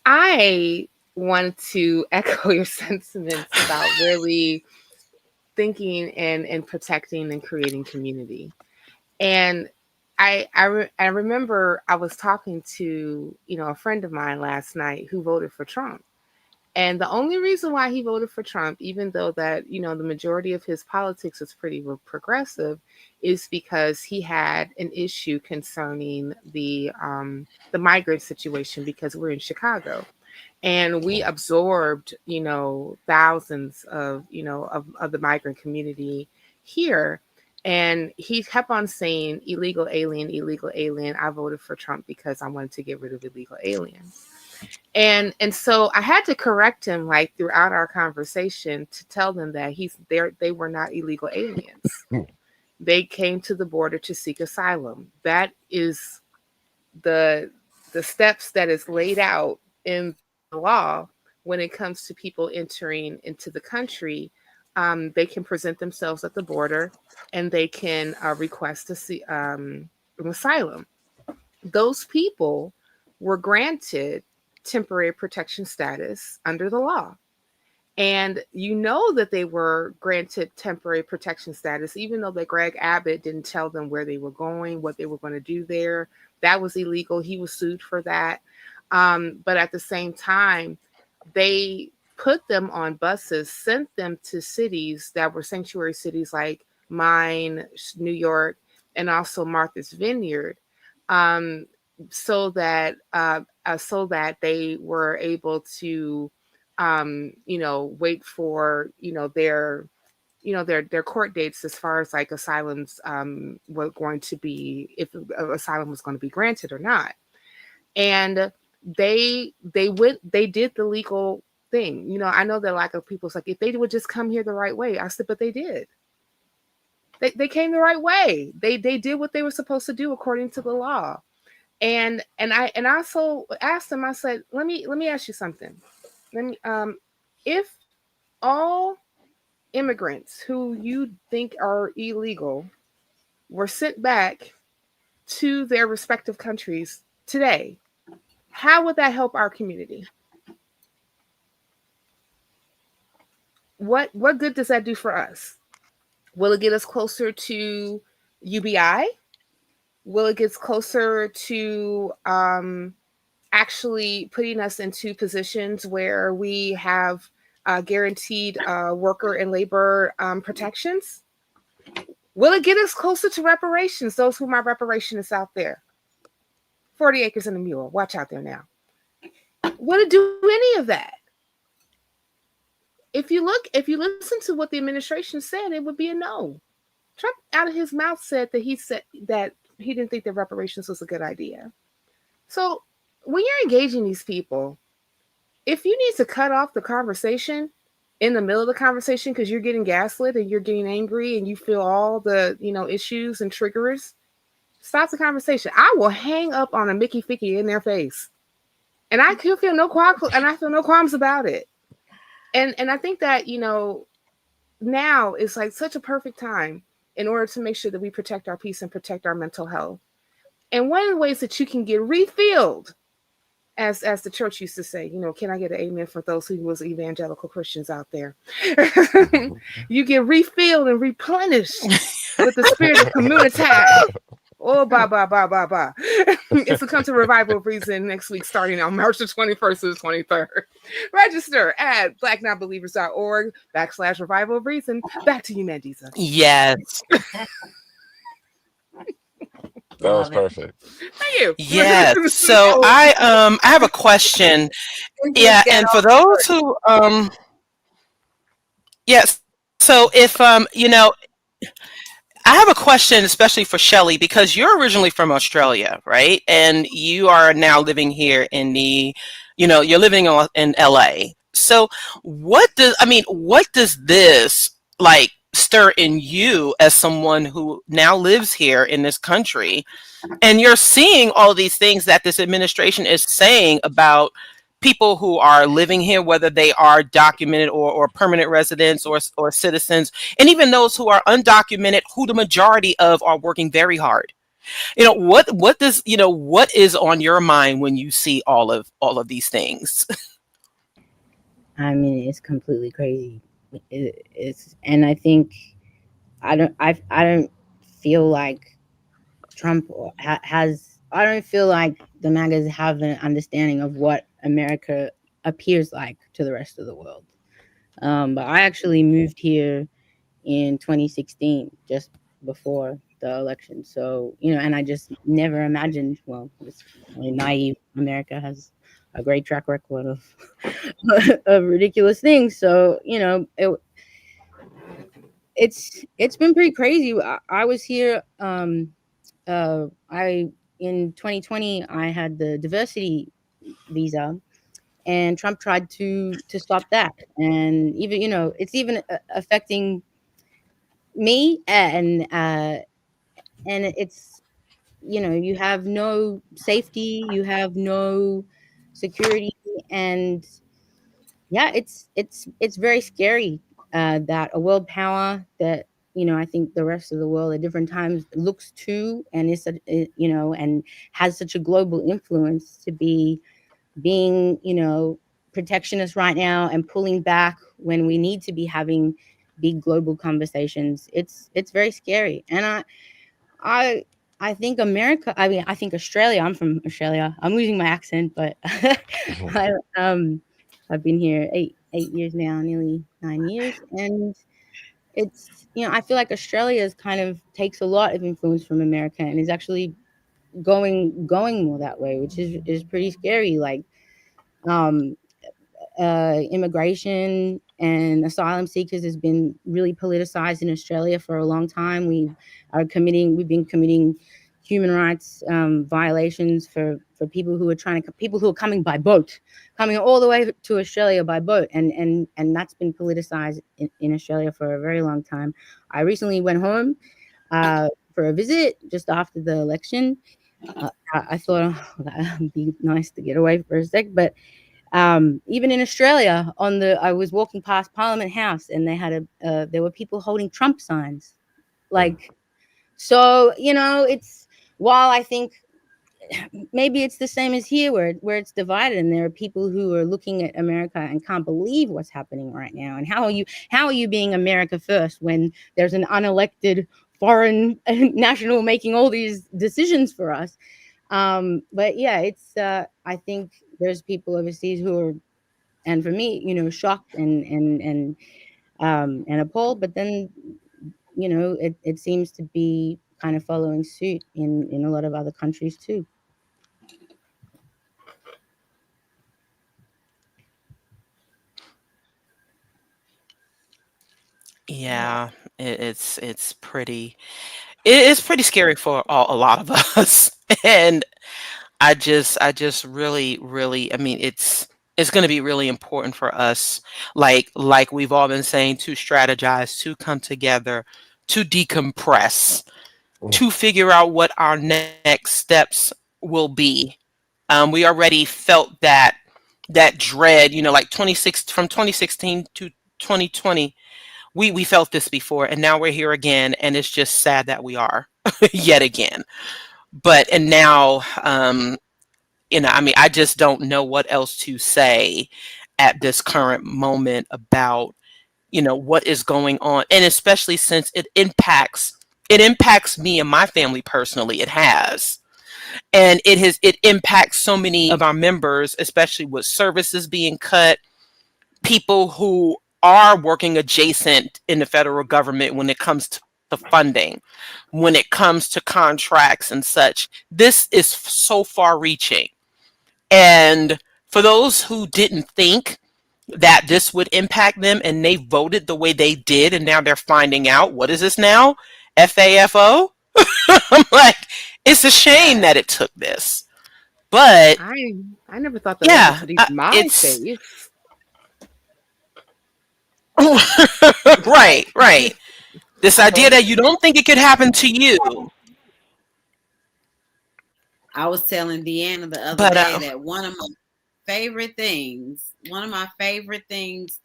I want to echo your sentiments about really thinking and protecting and creating community. And I remember I was talking to, a friend of mine last night who voted for Trump. And the only reason why he voted for Trump, even though that, the majority of his politics is pretty progressive, is because he had an issue concerning the migrant situation, because we're in Chicago. And we absorbed, thousands of the migrant community here. And he kept on saying illegal alien, illegal alien. I voted for Trump because I wanted to get rid of illegal aliens. And so I had to correct him like throughout our conversation to tell them that they were not illegal aliens. They came to the border to seek asylum. That is the steps that is laid out in the law when it comes to people entering into the country. They can present themselves at the border and they can request an asylum. Those people were granted temporary protection status under the law. And that they were granted temporary protection status, even though that Greg Abbott didn't tell them where they were going, what they were going to do there. That was illegal. He was sued for that. But at the same time, they put them on buses, sent them to cities that were sanctuary cities like mine, New York, and also Martha's Vineyard, so that they were able to wait for their court dates as far as like asylums were going to be, if asylum was going to be granted or not. And they did the legal thing. I know that a lot of people's like, if they would just come here the right way. I said, but they did. They came the right way. They did what they were supposed to do according to the law. And I also asked them, I said, let me ask you something. If all immigrants who you think are illegal were sent back to their respective countries today, how would that help our community? What good does that do for us? Will it get us closer to UBI? Will it get closer to actually putting us into positions where we have guaranteed worker and labor protections? Will it get us closer to reparations? Those who my reparationists out there. 40 acres and a mule. Watch out there now. Will it do any of that? If you listen to what the administration said, it would be a no. Trump out of his mouth said that he didn't think that reparations was a good idea. So when you're engaging these people, if you need to cut off the conversation in the middle of the conversation because you're getting gaslit and you're getting angry and you feel all the issues and triggers, stop the conversation. I will hang up on a Mickey Ficky in their face, and I feel no qualms about it. And I think that now is like such a perfect time in order to make sure that we protect our peace and protect our mental health. And one of the ways that you can get refilled, as the church used to say, can I get an amen for those who was evangelical Christians out there? You get refilled and replenished with the spirit of community. Oh, bye. It's to come to Revival of Reason next week, starting on March the 21st to the 23rd. Register at blacknonbelievers.org/Revival of Reason. Back to you, Mandisa. Yes. That was perfect. Thank you. Yes. So I have a question. Yeah, and for those who yes. So if I have a question, especially for Shelley, because you're originally from Australia, right? And you are now living here in you're living in LA. So what does this like stir in you as someone who now lives here in this country? And you're seeing all these things that this administration is saying about people who are living here, whether they are documented or permanent residents or citizens, and even those who are undocumented, who the majority of are working very hard. What is on your mind when you see all of these things? I mean, it's completely crazy. And I think I don't feel like Trump has. I don't feel like the MAGAs have an understanding of what America appears like to the rest of the world. But I actually moved here in 2016, just before the election. So, and I just never imagined, well, it's really naive. America has a great track record of ridiculous things. So, it's been pretty crazy. I was here. In 2020, I had the diversity visa, and Trump tried to stop that. And even it's even affecting me. And it's you have no safety, you have no security, and yeah, it's very scary that a world power that I think the rest of the world at different times looks to, and and has such a global influence, to be being protectionist right now and pulling back when we need to be having big global conversations. It's very scary. And I think America, I think Australia, I'm from Australia, I'm losing my accent, but I've been here 8 years now, nearly 9 years, and it's I feel like Australia is kind of takes a lot of influence from America and is actually going more that way, which is pretty scary. Like immigration and asylum seekers has been really politicized in Australia for a long time. We've been committing human rights violations for people who are coming by boat, coming all the way to Australia by boat, and that's been politicized in Australia for a very long time. I recently went home for a visit just after the election. I thought that would be nice to get away for a sec, but even in Australia, I was walking past Parliament House, and they had there were people holding Trump signs, like, so it's, while I think maybe it's the same as here where it's divided, and there are people who are looking at America and can't believe what's happening right now. And how are you being America first when there's an unelected foreign national making all these decisions for us. But yeah, it's I think there's people overseas who are, and for me, shocked and appalled. But then, it seems to be kind of following suit in a lot of other countries too. Yeah, it's pretty scary for a lot of us, and I just really, I mean, it's going to be really important for us, like we've all been saying, to strategize, to come together, to decompress, to figure out what our next steps will be. We already felt that dread, like 2016 to 2020. We felt this before, and now we're here again, and it's just sad that we are yet again. But and now, I mean, I just don't know what else to say at this current moment about, what is going on, and especially since it impacts me and my family personally. It has, and it impacts so many of our members, especially with services being cut, people who are working adjacent in the federal government when it comes to funding, when it comes to contracts and such. This is so far reaching. And for those who didn't think that this would impact them and they voted the way they did, and now they're finding out, what is this now? FAFO? I'm like, it's a shame that it took this. But I never thought that yeah, would be my it's face. right. This idea that you don't think it could happen to you. I was telling Deana the other But day that one of my favorite things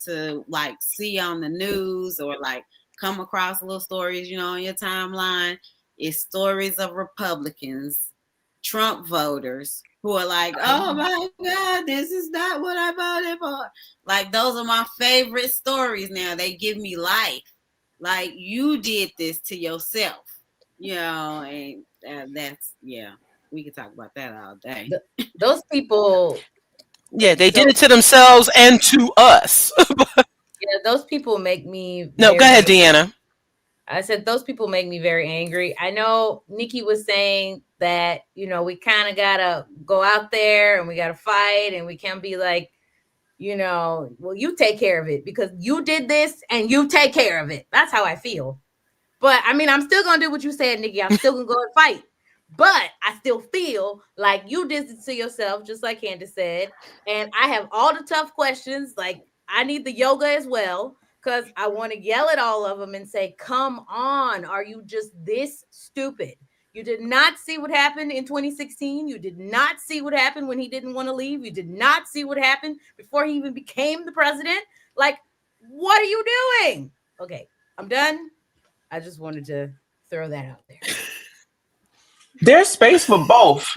to like see on the news or like come across little stories, on your timeline is stories of Republicans, Trump voters who are like, oh my God, this is not what I voted for. Like, those are my favorite stories now. They give me life. Like, you did this to yourself, and that's, yeah, we could talk about that all day. Those people, yeah, they did it to themselves and to us. yeah, those people make me No, go ahead, Deana. I said those people make me very angry. I know Nikki was saying that, we kind of gotta go out there and we gotta fight, and we can't be like, well, you take care of it because you did this and you take care of it. That's how I feel. But I mean, I'm still gonna do what you said, Nikki. I'm still gonna go and fight. But I still feel like you did it to yourself, just like Candace said. And I have all the tough questions. Like, I need the yoga as well, because I want to yell at all of them and say, come on, are you just this stupid? You did not see what happened in 2016. You did not see what happened when he didn't want to leave. You did not see what happened before he even became the president. Like, what are you doing? Okay, I'm done. I just wanted to throw that out there. There's space for both.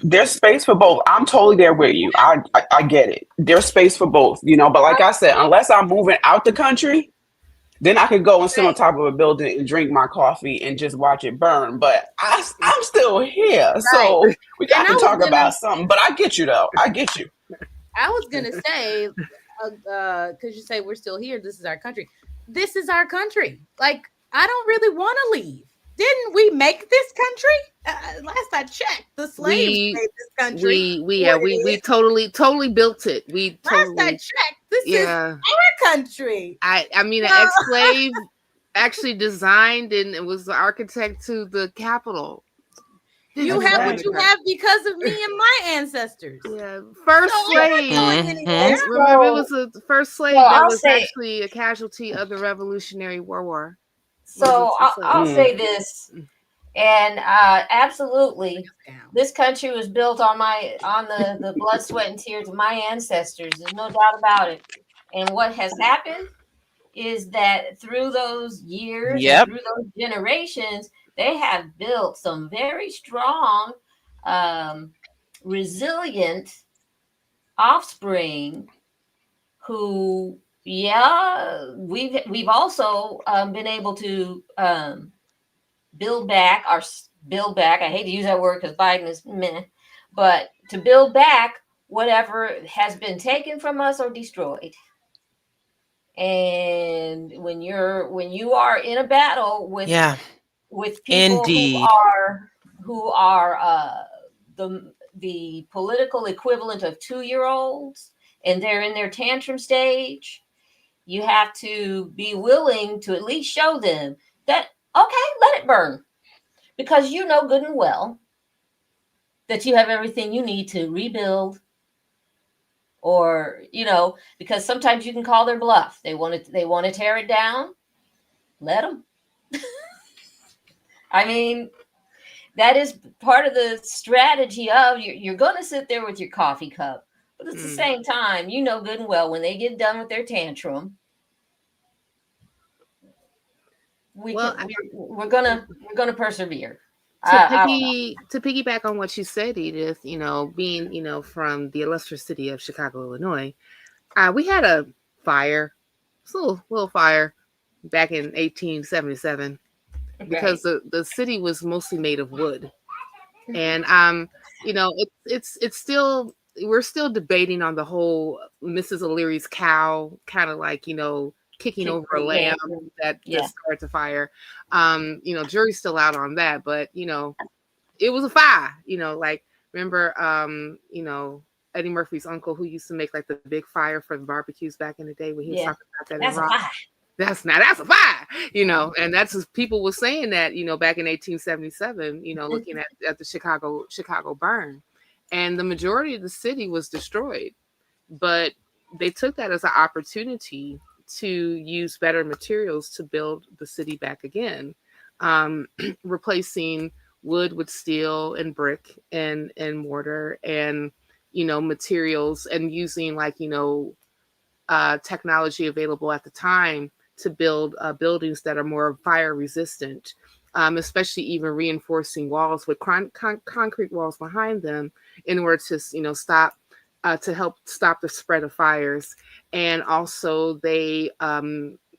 I'm totally there with you. I get it. There's space for both, But like I said, unless I'm moving out the country, then I could go and sit on top of a building and drink my coffee and just watch it burn. But I'm still here, so we got to talk about something. But I get you, though. I get you. I was gonna say, because you say we're still here. This is our country. This is our country. Like, I don't really want to leave. Didn't we make this country? Last I checked, the slaves made this country. We totally built it. Last I checked, this is our country. I mean, an ex-slave actually designed and was the architect to the Capitol. You have what you have because of me and my ancestors. Yeah, first slave. Remember, it was the first slave that was actually a casualty of the Revolutionary War. So I'll say this, and absolutely, this country was built on the blood, sweat, and tears of my ancestors. There's no doubt about it. And what has happened is that through those years, and through those generations, they have built some very strong, resilient offspring who. Yeah, we've also been able to build back I hate to use that word because Biden is meh, but to build back whatever has been taken from us or destroyed. And when you are in a battle with people Indeed. who are the political equivalent of 2-year-olds, and they're in their tantrum stage, you have to be willing to at least show them that, okay, let it burn, because you know good and well that you have everything you need to rebuild. Or, because sometimes you can call their bluff. They want to tear it down. Let them. I mean, that is part of the strategy of you're going to sit there with your coffee cup, but at the same time, you know good and well when they get done with their tantrum, we're gonna persevere. To piggyback on what you said, Edith, being from the illustrious city of Chicago, Illinois, we had a fire, a little fire back in 1877, because the city was mostly made of wood, and it's still, we're still debating on the whole Mrs. O'Leary's cow, kind of like kicking over a lamb that started the fire. Jury's still out on that, but it was a fire. Remember Eddie Murphy's uncle, who used to make like the big fire for the barbecues back in the day, when he was talking about that. That's a fire. That's a fire, and that's as people were saying that, back in 1877, looking at the Chicago burn, and the majority of the city was destroyed, but they took that as an opportunity to use better materials to build the city back again, replacing wood with steel and brick and mortar and materials, and using technology available at the time to build buildings that are more fire resistant, especially even reinforcing walls with concrete walls behind them in order to stop to help stop the spread of fires. And also they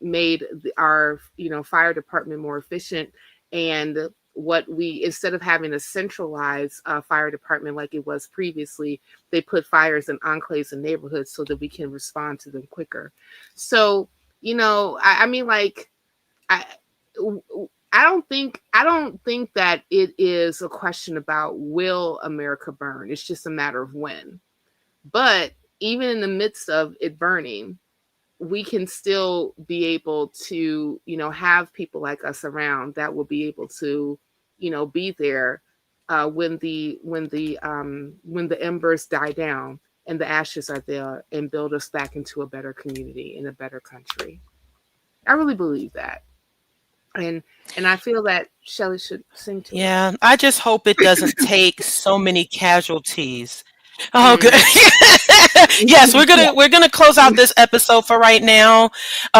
made our fire department more efficient, and instead of having a centralized fire department like it was previously, they put fires in enclaves and neighborhoods so that we can respond to them quicker. So I don't think that it is a question about will America burn. It's just a matter of when. But even in the midst of it burning, we can still be able to, have people like us around that will be able to, be there when the embers die down and the ashes are there, and build us back into a better community and a better country. I really believe that. And I feel that Shelley should sing too. Yeah, I just hope it doesn't take so many casualties. Oh, good. Yes, we're gonna close out this episode for right now.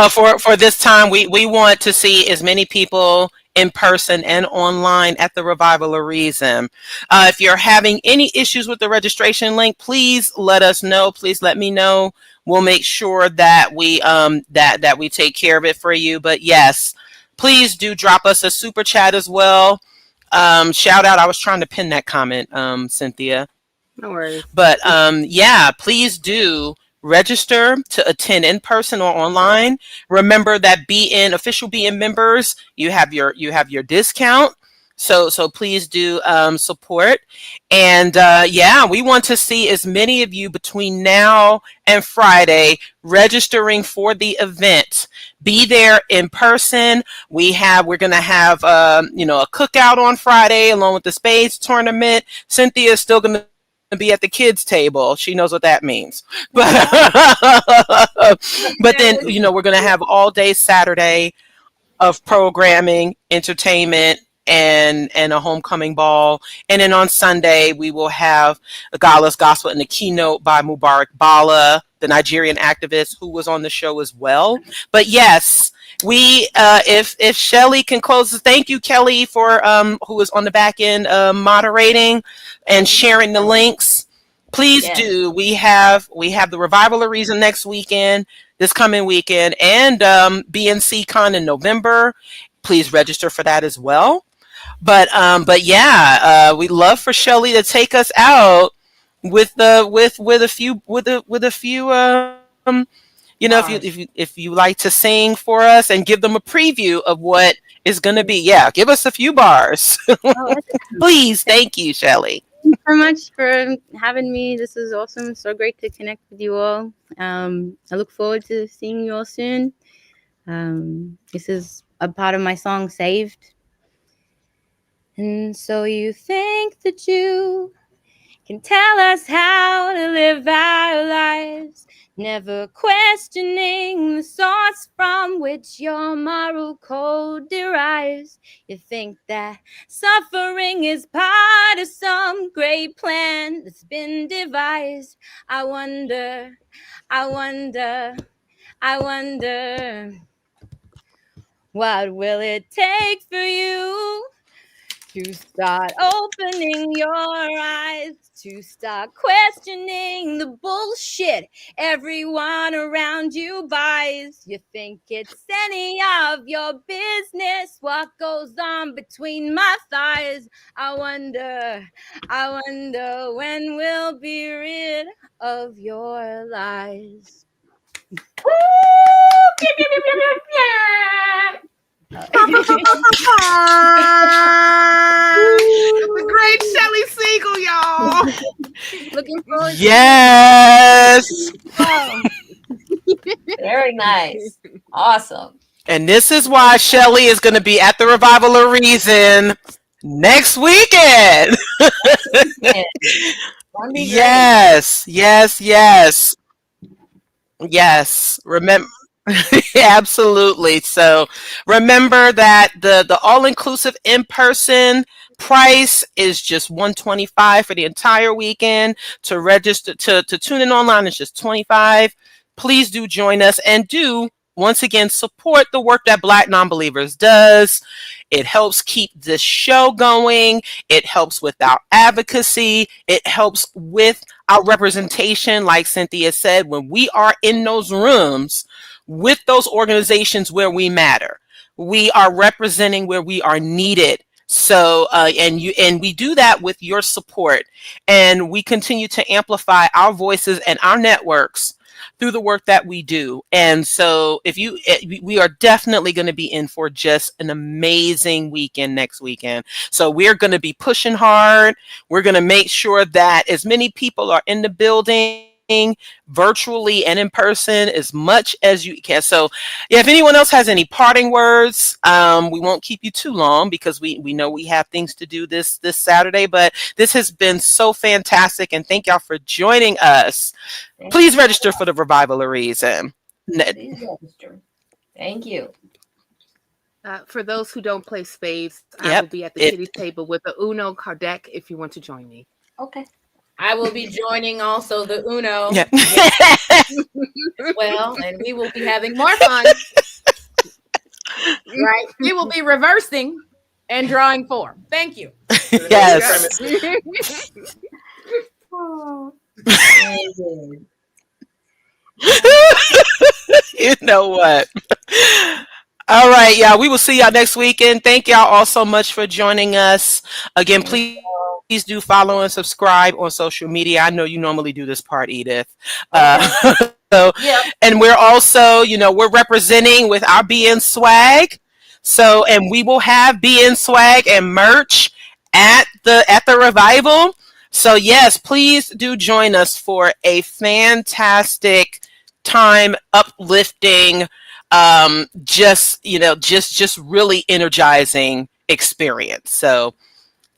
For this time, we want to see as many people in person and online at the Revival of Reason. If you're having any issues with the registration link, please let us know. Please let me know. We'll make sure that we that we take care of it for you. But yes, please do drop us a super chat as well. Shout out. I was trying to pin that comment, Cynthia. No worries. But please do register to attend in person or online. Remember that official BN members, you have your discount. So please do support. And we want to see as many of you between now and Friday registering for the event. Be there in person. We're going to have a cookout on Friday along with the spades tournament. Cynthia is still going to be at the kids table. She knows what that means. But then we're going to have all day Saturday of programming, entertainment, and a homecoming ball. And then on Sunday we will have a Godless Gospel and the Keynote by Mubarak Bala, the Nigerian activist who was on the show as well. But yes, we if Shelley can close, thank you, Kelly, for who is on the back end moderating and sharing the links. Please do. We have the Revival of Reason next weekend, this coming weekend, and SeaCon in November. Please register for that as well. But yeah, we'd love for Shelly to take us out with a few if you like to sing for us and give them a preview of what is going to be. Yeah, give us a few bars. Oh, Please. Thank you, Shelly. thank you so much for having me. This is awesome. So great to connect with you all. I look forward to seeing you all soon. This is a part of my song, Saved. And so you think that you can tell us how to live our lives, never questioning the source from which your moral code derives. You think that suffering is part of some great plan that's been devised. I wonder, what will it take for you to start opening your eyes, to start questioning the bullshit everyone around you buys? You think it's any of your business what goes on between my thighs? I wonder when we'll be rid of your lies. The great Shelly Siegel, y'all. Looking forward to Yes. Very nice. Awesome. And this is why Shelly is going to be at the Revival of Reason next weekend. Yes. Remember. Absolutely. So remember that the all-inclusive in-person price is just $125 for the entire weekend. To register to tune in online is just $25. Please do join us and do once again support the work that Black Nonbelievers does. It helps keep this show going. It helps with our advocacy. It helps with our representation. Like Cynthia said, when we are in those rooms with those organizations where we matter, we are representing where we are needed. So and we do that with your support, and we continue to amplify our voices and our networks through the work that we do. And so we are definitely going to be in for just an amazing weekend next weekend. So we're going to be pushing hard. We're going to make sure that as many people are in the building virtually and in person as much as you can. So yeah, if anyone else has any parting words, we won't keep you too long because we know we have things to do this Saturday, but this has been so fantastic, and thank y'all for joining us. Please register for the Revival of Reason. Please register. Thank you. For those who don't play spades, I will be at the kitty table with the Uno card deck if you want to join me. Okay. I will be joining also the Uno. Yeah. Well, and we will be having more fun. Right? We will be reversing and drawing 4. Thank you. Yes. You know what? All right, y'all. We will see y'all next weekend. Thank y'all all so much for joining us. Again, please do follow and subscribe on social media. I know you normally do this part, Edith. And we're also, we're representing with our BN swag. So, and we will have BN swag and merch at the Revival. So yes, please do join us for a fantastic time, uplifting, just really energizing experience. So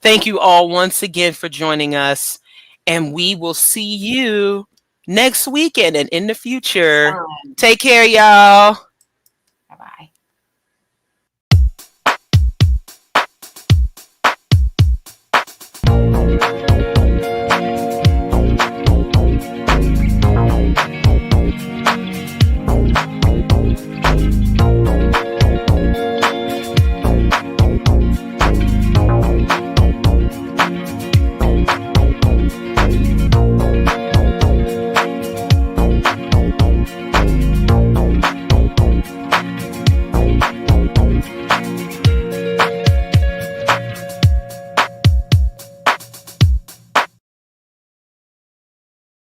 thank you all once again for joining us, and we will see you next weekend and in the future. Take care, y'all.